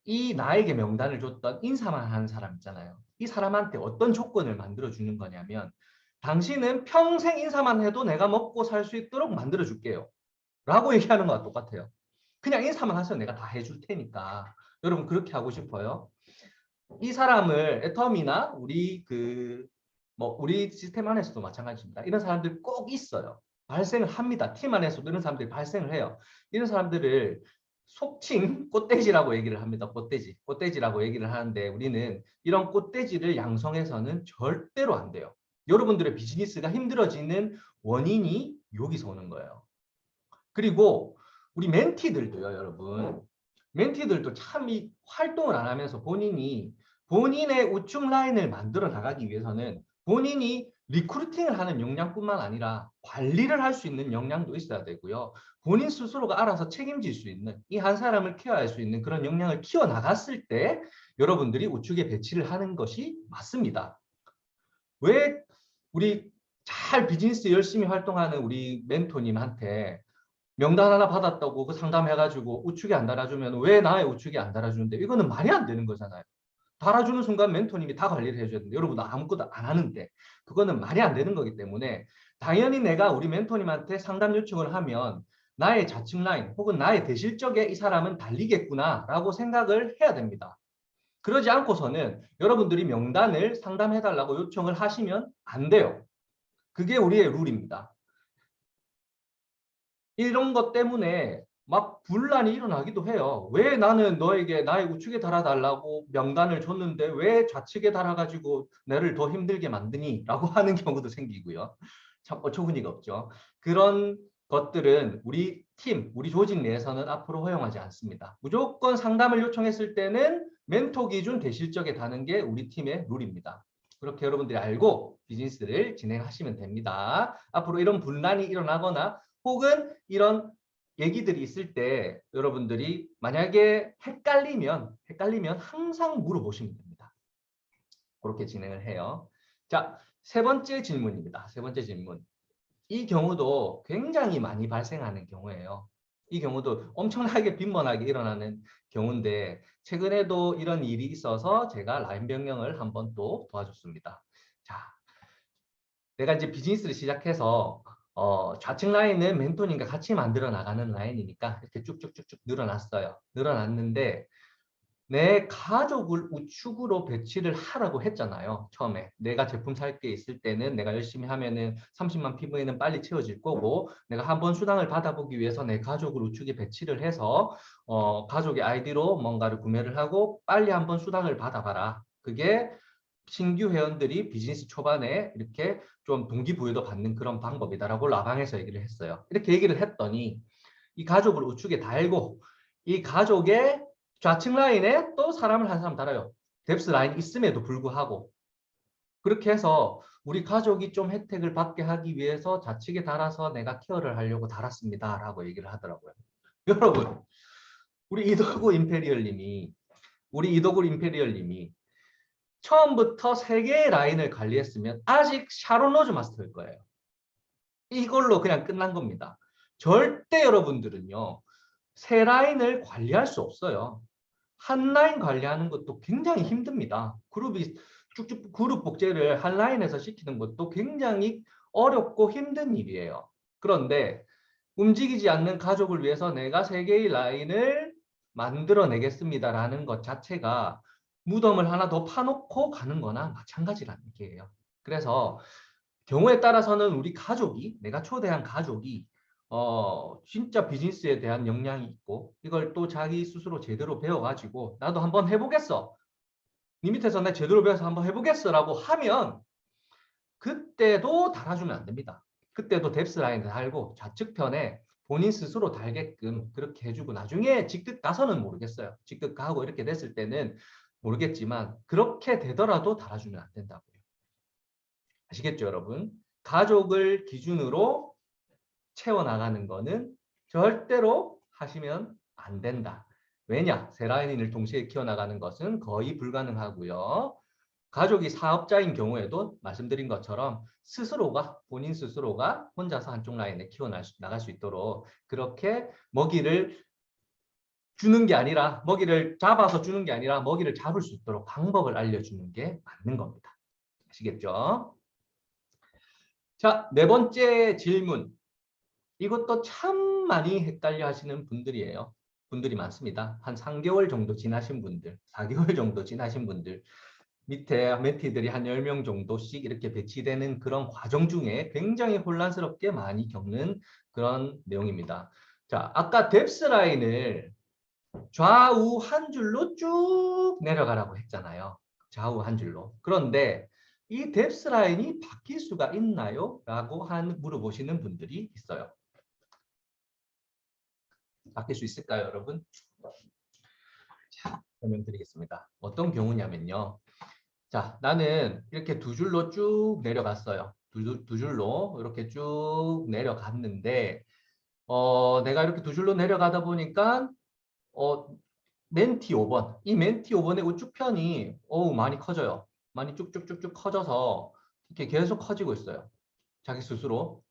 이 나에게 명단을 줬던 인사만 하는 사람 있잖아요. 이 사람한테 어떤 조건을 만들어주는 거냐면 당신은 평생 인사만 해도 내가 먹고 살 수 있도록 만들어줄게요. 라고 얘기하는 거와 똑같아요. 그냥 인사만 하셔도 내가 다 해줄 테니까. 여러분 그렇게 하고 싶어요? 이 사람을 애터미나 우리 시스템 안에서도 마찬가지입니다. 이런 사람들 꼭 있어요. 발생을 합니다. 팀 안에서도 이런 사람들이 발생을 해요. 이런 사람들을 속칭 꽃돼지라고 얘기를 합니다. 꽃돼지라고 얘기를 하는데 우리는 이런 꽃돼지를 양성해서는 절대로 안 돼요. 여러분들의 비즈니스가 힘들어지는 원인이 여기서 오는 거예요. 그리고 우리 멘티들도요, 여러분. 멘티들도 참 이 활동을 안 하면서 본인의 우측 라인을 만들어 나가기 위해서는 본인이 리크루팅을 하는 역량뿐만 아니라 관리를 할 수 있는 역량도 있어야 되고요. 본인 스스로가 알아서 책임질 수 있는 이 한 사람을 케어할 수 있는 그런 역량을 키워 나갔을 때 여러분들이 우측에 배치를 하는 것이 맞습니다. 왜 우리 잘 비즈니스 열심히 활동하는 우리 멘토님한테 명단 하나 받았다고 그 상담해가지고 우측에 안 달아주면 왜 나의 우측에 안 달아주는데 이거는 말이 안 되는 거잖아요. 달아주는 순간 멘토님이 다 관리를 해줘야 되는데 여러분 아무것도 안 하는데 그거는 말이 안 되는 거기 때문에 당연히 내가 우리 멘토님한테 상담 요청을 하면 나의 좌측 라인 혹은 나의 대실적에 이 사람은 달리겠구나 라고 생각을 해야 됩니다. 그러지 않고서는 여러분들이 명단을 상담해달라고 요청을 하시면 안 돼요. 그게 우리의 룰입니다. 이런 것 때문에 막 분란이 일어나기도 해요. 왜 나는 너에게 나의 우측에 달아달라고 명단을 줬는데 왜 좌측에 달아가지고 나를 더 힘들게 만드니? 라고 하는 경우도 생기고요. 참 어처구니가 없죠. 그런 것들은 우리 팀, 우리 조직 내에서는 앞으로 허용하지 않습니다. 무조건 상담을 요청했을 때는 멘토 기준 대실적에 다는 게 우리 팀의 룰입니다. 그렇게 여러분들이 알고 비즈니스를 진행하시면 됩니다. 앞으로 이런 분란이 일어나거나 혹은 이런 얘기들이 있을 때 여러분들이 만약에 헷갈리면 항상 물어보시면 됩니다. 그렇게 진행을 해요. 자, 세 번째 질문입니다. 세 번째 질문. 이 경우도 굉장히 많이 발생하는 경우예요. 이 경우도 엄청나게 빈번하게 일어나는 경우인데 최근에도 이런 일이 있어서 제가 라인 변경을 한번 또 도와줬습니다. 자, 내가 이제 비즈니스를 시작해서 좌측 라인은 멘토님과 같이 만들어 나가는 라인이니까 이렇게 쭉쭉쭉쭉 늘어났어요. 늘어났는데 내 가족을 우측으로 배치를 하라고 했잖아요. 처음에 내가 제품 살 게 있을 때는 내가 열심히 하면은 30만 PV는 빨리 채워질 거고 내가 한번 수당을 받아보기 위해서 내 가족을 우측에 배치를 해서 가족의 아이디로 뭔가를 구매를 하고 빨리 한번 수당을 받아봐라. 그게 신규 회원들이 비즈니스 초반에 이렇게 좀 동기부여도 받는 그런 방법이다라고 라방에서 얘기를 했어요. 이렇게 얘기를 했더니 이 가족을 우측에 달고 이 가족의 좌측 라인에 또 사람을 한 사람 달아요. 뎁스 라인 있음에도 불구하고 그렇게 해서 우리 가족이 좀 혜택을 받게 하기 위해서 좌측에 달아서 내가 케어를 하려고 달았습니다 라고 얘기를 하더라고요. 여러분 우리 이덕구 임페리얼님이 처음부터 3개의 라인을 관리했으면 아직 샤론 로즈 마스터일 거예요. 이걸로 그냥 끝난 겁니다. 절대 여러분들은요. 3라인을 관리할 수 없어요. 한 라인 관리하는 것도 굉장히 힘듭니다. 그룹이 쭉쭉 그룹 복제를 한 라인에서 시키는 것도 굉장히 어렵고 힘든 일이에요. 그런데 움직이지 않는 가족을 위해서 내가 3개의 라인을 만들어내겠습니다라는 것 자체가 무덤을 하나 더 파놓고 가는 거나 마찬가지라는 얘기예요. 그래서 경우에 따라서는 우리 가족이, 내가 초대한 가족이 진짜 비즈니스에 대한 역량이 있고 이걸 또 자기 스스로 제대로 배워가지고 나도 한번 해보겠어. 니 밑에서 내 제대로 배워서 한번 해보겠어 라고 하면 그때도 달아주면 안 됩니다. 그때도 뎁스 라인을 달고 좌측편에 본인 스스로 달게끔 그렇게 해주고 나중에 직급 가서는 모르겠어요. 직급 가고 이렇게 됐을 때는 모르겠지만 그렇게 되더라도 달아주면 안 된다고요. 아시겠죠, 여러분? 가족을 기준으로 채워나가는 거는 절대로 하시면 안 된다. 왜냐? 세 라인을 동시에 키워나가는 것은 거의 불가능하고요. 가족이 사업자인 경우에도 말씀드린 것처럼 본인 스스로가 혼자서 한쪽 라인에 키워나갈 수 있도록 그렇게 먹이를 주는 게 아니라 먹이를 잡아서 주는 게 아니라 먹이를 잡을 수 있도록 방법을 알려주는 게 맞는 겁니다. 아시겠죠? 자, 4번째 질문. 이것도 참 많이 헷갈려 하시는 분들이 많습니다. 한 3개월 정도 지나신 분들, 4개월 정도 지나신 분들, 밑에 멘티들이 한 10명 정도씩 이렇게 배치되는 그런 과정 중에 굉장히 혼란스럽게 많이 겪는 그런 내용입니다. 자, 아까 뎁스 라인을 좌우 한 줄로 쭉 내려가라고 했잖아요. 좌우 한 줄로. 그런데 이 뎁스 라인이 바뀔 수가 있나요? 라고 물어보시는 분들이 있어요. 바뀔 수 있을까요, 여러분? 자, 설명드리겠습니다. 어떤 경우냐면요. 자, 나는 이렇게 2줄로 쭉 내려갔어요. 두 줄로 이렇게 쭉 내려갔는데 내가 이렇게 2줄로 내려가다 보니까 멘티 5번, 이 멘티 5번의 우측편이 많이 커져요. 많이 쭉쭉쭉쭉 커져서 이렇게 계속 커지고 있어요. 자기 스스로.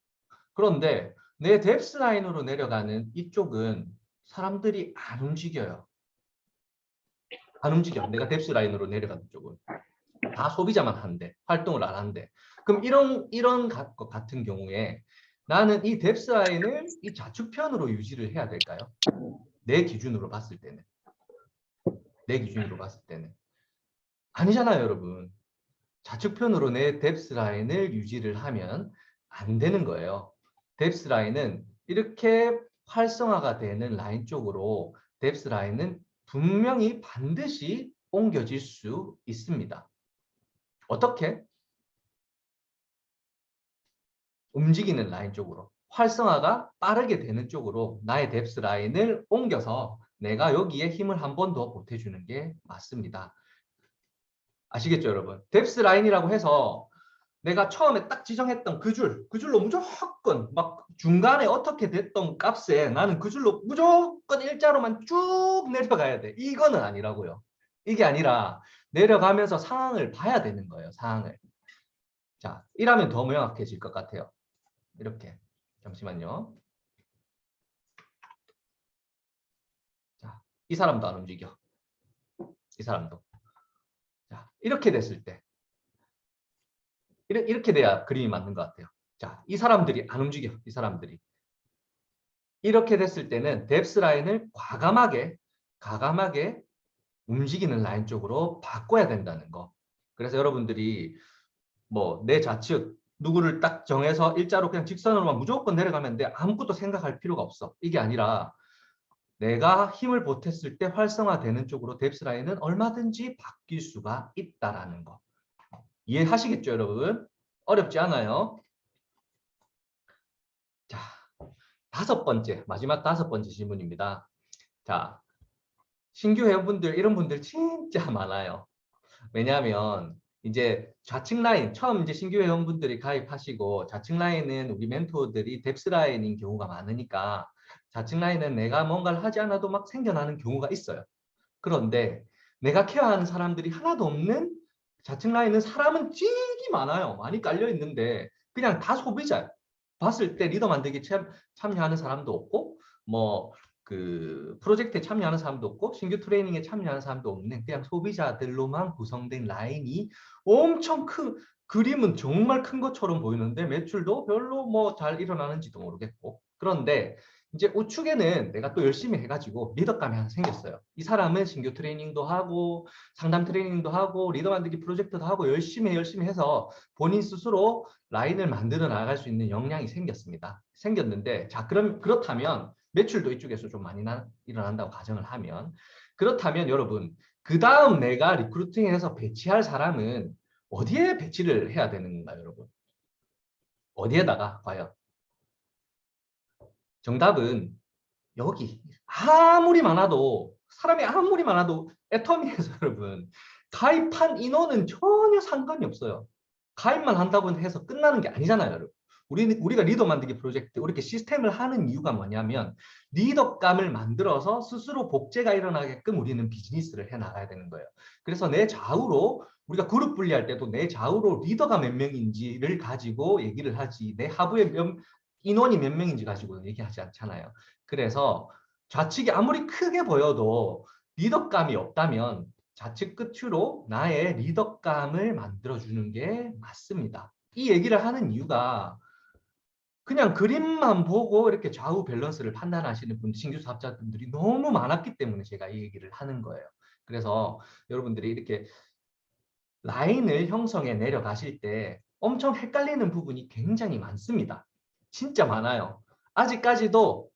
그런데 내 뎁스 라인으로 내려가는 이쪽은 사람들이 안 움직여요. 안 움직여. 내가 뎁스 라인으로 내려가는 쪽은. 다 소비자만 하는데 활동을 안 하는데. 그럼 이런 것 같은 경우에 나는 이 뎁스 라인을 이 좌측편으로 유지를 해야 될까요? 내 기준으로 봤을 때는. 아니잖아요, 여러분. 좌측편으로 내 뎁스 라인을 유지를 하면 안 되는 거예요. 뎁스 라인은 이렇게 활성화가 되는 라인 쪽으로 뎁스 라인은 분명히 반드시 옮겨질 수 있습니다. 어떻게? 움직이는 라인 쪽으로. 활성화가 빠르게 되는 쪽으로 나의 뎁스 라인을 옮겨서 내가 여기에 힘을 한 번 더 보태주는 게 맞습니다. 아시겠죠, 여러분? 뎁스 라인이라고 해서 내가 처음에 딱 지정했던 그 줄로 무조건 막 중간에 어떻게 됐던 값에 나는 그 줄로 무조건 일자로만 쭉 내려가야 돼. 이거는 아니라고요. 이게 아니라 내려가면서 상황을 봐야 되는 거예요. 상황을. 자, 이라면 더 명확해질 것 같아요. 이렇게. 잠시만요. 자, 이 사람도 안 움직여. 이 사람도. 자, 이렇게 됐을 때. 이렇게 돼야 그림이 맞는 것 같아요. 자, 이 사람들이 안 움직여. 이 사람들이. 이렇게 됐을 때는 뎁스 라인을 과감하게 움직이는 라인 쪽으로 바꿔야 된다는 거. 그래서 여러분들이 뭐 내 좌측 누구를 딱 정해서 일자로 그냥 직선으로만 무조건 내려가면 돼. 아무것도 생각할 필요가 없어. 이게 아니라 내가 힘을 보탰을 때 활성화되는 쪽으로 뎁스 라인은 얼마든지 바뀔 수가 있다라는 거. 이해하시겠죠, 여러분? 어렵지 않아요. 자, 마지막 5번째 질문입니다. 자, 신규 회원분들, 이런 분들 진짜 많아요. 왜냐하면 이제 좌측 라인, 처음 이제 신규 회원분들이 가입하시고 좌측 라인은 우리 멘토들이 뎁스 라인인 경우가 많으니까 좌측 라인은 내가 뭔가를 하지 않아도 막 생겨나는 경우가 있어요. 그런데 내가 케어하는 사람들이 하나도 없는 좌측 라인은 사람은 되게 많아요. 많이 깔려 있는데 그냥 다 소비자예요. 봤을 때 리더 만들기 참여하는 사람도 없고 뭐 그 프로젝트에 참여하는 사람도 없고 신규 트레이닝에 참여하는 사람도 없는 그냥 소비자들로만 구성된 라인이 엄청 그림은 정말 큰 것처럼 보이는데 매출도 별로 뭐 잘 일어나는지도 모르겠고 그런데 이제 우측에는 내가 또 열심히 해가지고 리더감이 하나 생겼어요. 이 사람은 신규 트레이닝도 하고 상담 트레이닝도 하고 리더 만들기 프로젝트도 하고 열심히 해서 본인 스스로 라인을 만들어 나갈 수 있는 역량이 생겼는데 자 그렇다면 매출도 이쪽에서 좀 많이 일어난다고 가정을 하면 그렇다면 여러분 그 다음 내가 리크루팅해서 배치할 사람은 어디에 배치를 해야 되는 건가요, 여러분? 어디에다가 과연? 정답은 여기. 사람이 아무리 많아도 애터미에서 여러분 가입한 인원은 전혀 상관이 없어요. 가입만 한다고 해서 끝나는 게 아니잖아요, 여러분. 우리가 리더 만들기 프로젝트, 이렇게 시스템을 하는 이유가 뭐냐면 리더감을 만들어서 스스로 복제가 일어나게끔 우리는 비즈니스를 해 나가야 되는 거예요. 그래서 내 좌우로 우리가 그룹 분리할 때도 내 좌우로 리더가 몇 명인지를 가지고 얘기를 하지 내 하부에 인원이 몇 명인지 가지고 얘기하지 않잖아요. 그래서 좌측이 아무리 크게 보여도 리더감이 없다면 좌측 끝으로 나의 리더감을 만들어주는 게 맞습니다. 이 얘기를 하는 이유가 그냥 그림만 보고 이렇게 좌우 밸런스를 판단하시는 분, 신규 사업자분들이 너무 많았기 때문에 제가 이 얘기를 하는 거예요. 그래서 여러분들이 이렇게 라인을 형성해 내려가실 때 엄청 헷갈리는 부분이 굉장히 많습니다. 진짜 많아요. 아직까지도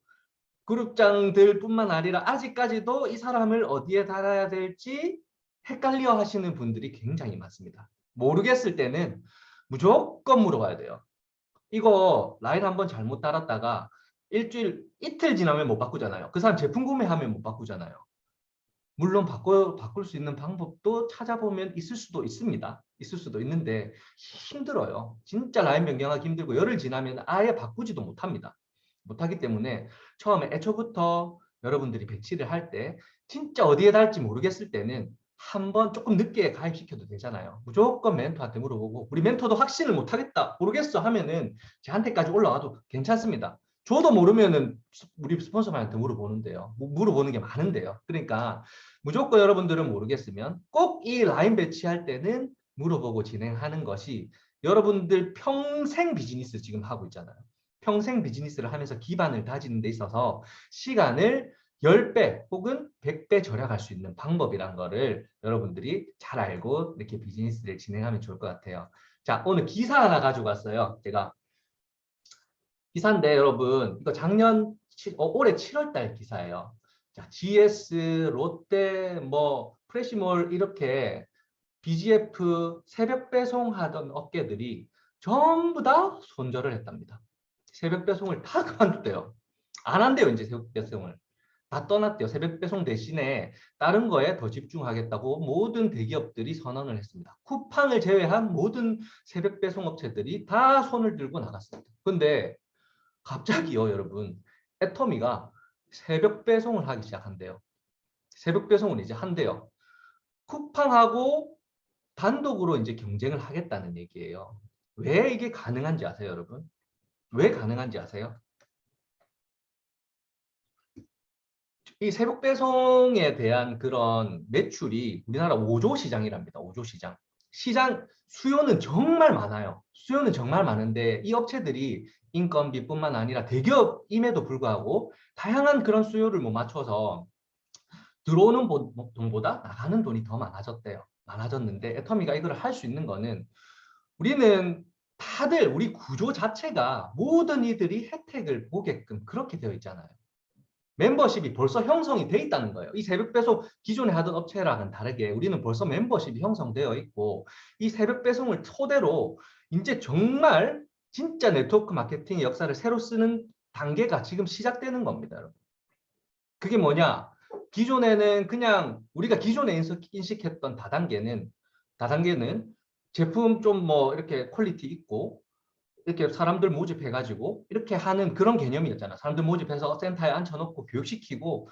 그룹장들뿐만 아니라 아직까지도 이 사람을 어디에 달아야 될지 헷갈려 하시는 분들이 굉장히 많습니다. 모르겠을 때는 무조건 물어봐야 돼요. 이거 라인 한번 잘못 달았다가 이틀 지나면 못 바꾸잖아요. 그 사람 제품 구매하면 못 바꾸잖아요. 물론 바꿀 수 있는 방법도 찾아보면 있을 수도 있습니다. 있을 수도 있는데 힘들어요. 진짜 라인 변경하기 힘들고 열흘 지나면 아예 바꾸지도 못합니다. 못하기 때문에 처음에 애초부터 여러분들이 배치를 할 때 진짜 어디에 달지 모르겠을 때는 한번 조금 늦게 가입시켜도 되잖아요. 무조건 멘토한테 물어보고 우리 멘토도 확신을 못하겠다 모르겠어 하면은 저한테까지 올라와도 괜찮습니다. 저도 모르면은 우리 스폰서한테 물어보는데요. 물어보는 게 많은데요. 그러니까 무조건 여러분들은 모르겠으면 꼭 이 라인 배치할 때는 물어보고 진행하는 것이 여러분들 평생 비즈니스 지금 하고 있잖아요. 평생 비즈니스를 하면서 기반을 다지는 데 있어서 시간을 10배 혹은 100배 절약할 수 있는 방법이란 거를 여러분들이 잘 알고 이렇게 비즈니스를 진행하면 좋을 것 같아요. 자, 오늘 기사 하나 가지고 왔어요. 제가 기사인데 여러분 이거 올해 7월 달 기사예요. 자, GS, 롯데, 뭐 프레시몰 이렇게 BGF 새벽 배송하던 업계들이 전부 다 손절을 했답니다. 새벽 배송을 다 그만뒀대요. 안 한대요, 이제 새벽 배송을. 다 떠났대요. 새벽 배송 대신에 다른 거에 더 집중하겠다고 모든 대기업들이 선언을 했습니다. 쿠팡을 제외한 모든 새벽 배송 업체들이 다 손을 들고 나갔습니다. 근데 갑자기요, 여러분, 애터미가 새벽 배송을 하기 시작한대요. 새벽 배송을 이제 한대요. 쿠팡하고 단독으로 이제 경쟁을 하겠다는 얘기예요. 왜 이게 가능한지 아세요, 여러분? 왜 가능한지 아세요? 이 새벽 배송에 대한 그런 매출이 우리나라 5조 시장이랍니다. 5조 시장. 시장 수요는 정말 많아요. 수요는 정말 많은데 이 업체들이 인건비뿐만 아니라 대기업임에도 불구하고 다양한 그런 수요를 못 맞춰서 들어오는 돈보다 나가는 돈이 더 많아졌대요. 많아졌는데 애터미가 이걸 할 수 있는 거는 우리는 다들 우리 구조 자체가 모든 이들이 혜택을 보게끔 그렇게 되어 있잖아요. 멤버십이 벌써 형성이 돼 있다는 거예요. 이 새벽 배송 기존에 하던 업체랑은 다르게 우리는 벌써 멤버십이 형성되어 있고 이 새벽 배송을 토대로 이제 정말 진짜 네트워크 마케팅의 역사를 새로 쓰는 단계가 지금 시작되는 겁니다, 여러분. 그게 뭐냐? 기존에는 그냥 우리가 기존에 인식했던 다단계는 제품 좀 뭐 이렇게 퀄리티 있고 이렇게 사람들 모집해가지고 이렇게 하는 그런 개념이었잖아. 사람들 모집해서 센터에 앉혀놓고 교육시키고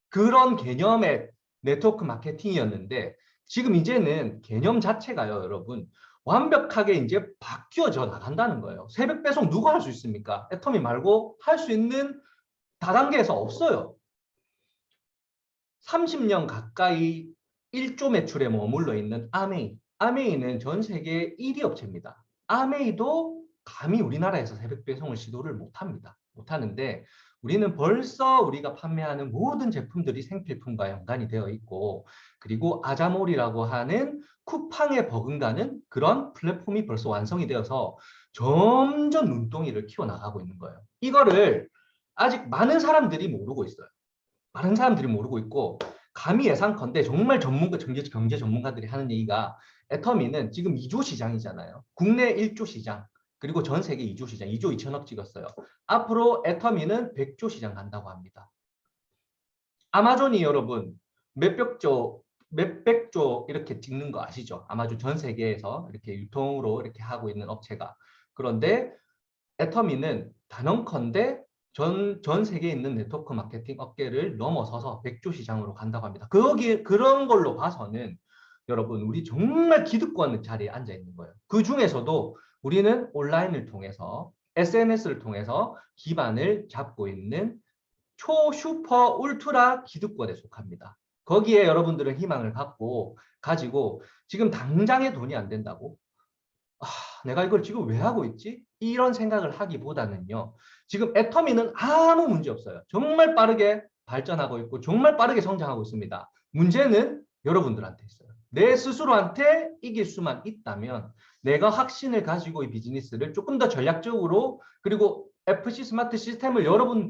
그런 개념의 네트워크 마케팅이었는데 지금 이제는 개념 자체가요, 여러분. 완벽하게 이제 바뀌어져 나간다는 거예요. 새벽 배송 누가 할 수 있습니까? 애터미 말고 할 수 있는 다단계에서 없어요. 30년 가까이 1조 매출에 머물러 있는 아메이. 아메이는 전 세계 1위 업체입니다. 아메이도 감히 우리나라에서 새벽 배송을 시도를 못합니다. 못하는데 우리는 벌써 우리가 판매하는 모든 제품들이 생필품과 연관이 되어 있고 그리고 아자몰이라고 하는 쿠팡에 버금가는 그런 플랫폼이 벌써 완성이 되어서 점점 눈덩이를 키워나가고 있는 거예요. 이거를 아직 많은 사람들이 모르고 있어요. 많은 사람들이 모르고 있고 감히 예상컨대 정말 경제 전문가들이 하는 얘기가 애터미는 지금 2조 시장이잖아요. 국내 1조 시장 그리고 전 세계 2조 시장 2조 2천억 찍었어요. 앞으로 애터미는 100조 시장 간다고 합니다. 아마존이 여러분 몇백조 이렇게 찍는 거 아시죠? 아마존 전 세계에서 이렇게 유통으로 이렇게 하고 있는 업체가. 그런데 애터미는 단언컨대 전 세계에 있는 네트워크 마케팅 업계를 넘어서서 100조 시장으로 간다고 합니다. 그런 걸로 봐서는 여러분 우리 정말 기득권 자리에 앉아 있는 거예요. 그 중에서도 우리는 온라인을 통해서 SNS를 통해서 기반을 잡고 있는 슈퍼 울트라 기득권에 속합니다. 거기에 여러분들은 희망을 가지고 지금 당장에 돈이 안 된다고 내가 이걸 지금 왜 하고 있지? 이런 생각을 하기보다는요. 지금 애터미는 아무 문제 없어요. 정말 빠르게 발전하고 있고 정말 빠르게 성장하고 있습니다. 문제는 여러분들한테 있어요. 내 스스로한테 이길 수만 있다면 내가 확신을 가지고 이 비즈니스를 조금 더 전략적으로 그리고 FC 스마트 시스템을 여러분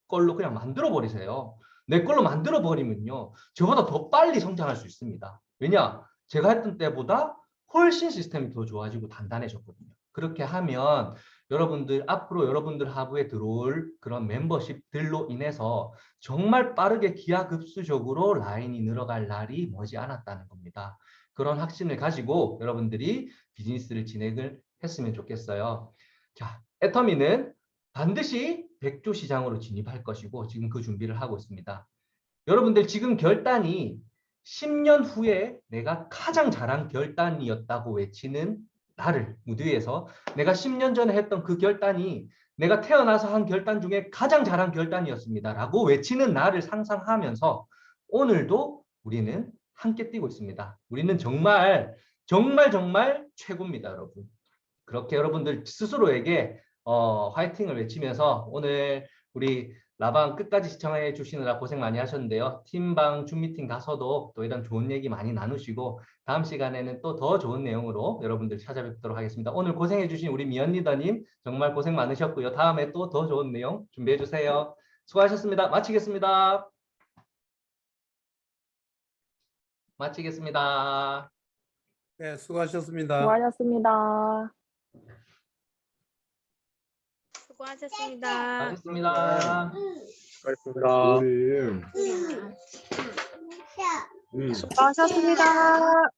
걸로 그냥 만들어 버리세요. 내 걸로 만들어 버리면요. 저보다 더 빨리 성장할 수 있습니다. 왜냐? 제가 했던 때보다 훨씬 시스템이 더 좋아지고 단단해졌거든요. 그렇게 하면 여러분들 앞으로 여러분들 하부에 들어올 그런 멤버십들로 인해서 정말 빠르게 기하급수적으로 라인이 늘어갈 날이 머지않았다는 겁니다. 그런 확신을 가지고 여러분들이 비즈니스를 진행을 했으면 좋겠어요. 자, 애터미는 반드시 100조 시장으로 진입할 것이고 지금 그 준비를 하고 있습니다. 여러분들 지금 결단이 10년 후에 내가 가장 잘한 결단이었다고 외치는 나를 무대 위에서 내가 10년 전에 했던 그 결단이 내가 태어나서 한 결단 중에 가장 잘한 결단이었습니다. 라고 외치는 나를 상상하면서 오늘도 우리는 함께 뛰고 있습니다. 우리는 정말 최고입니다, 여러분. 그렇게 여러분들 스스로에게 화이팅을 외치면서 오늘 우리 라방 끝까지 시청해 주시느라 고생 많이 하셨는데요. 팀방 줌미팅 가서도 또 이런 좋은 얘기 많이 나누시고 다음 시간에는 또 더 좋은 내용으로 여러분들 찾아뵙도록 하겠습니다. 오늘 고생해 주신 우리 미연 리더님 정말 고생 많으셨고요. 다음에 또 더 좋은 내용 준비해 주세요. 수고하셨습니다. 마치겠습니다. 네, 수고하셨습니다. 수고하셨습니다. 수고하셨습니다. 수고하셨습니다. 수고하셨습니다. 수고하셨습니다.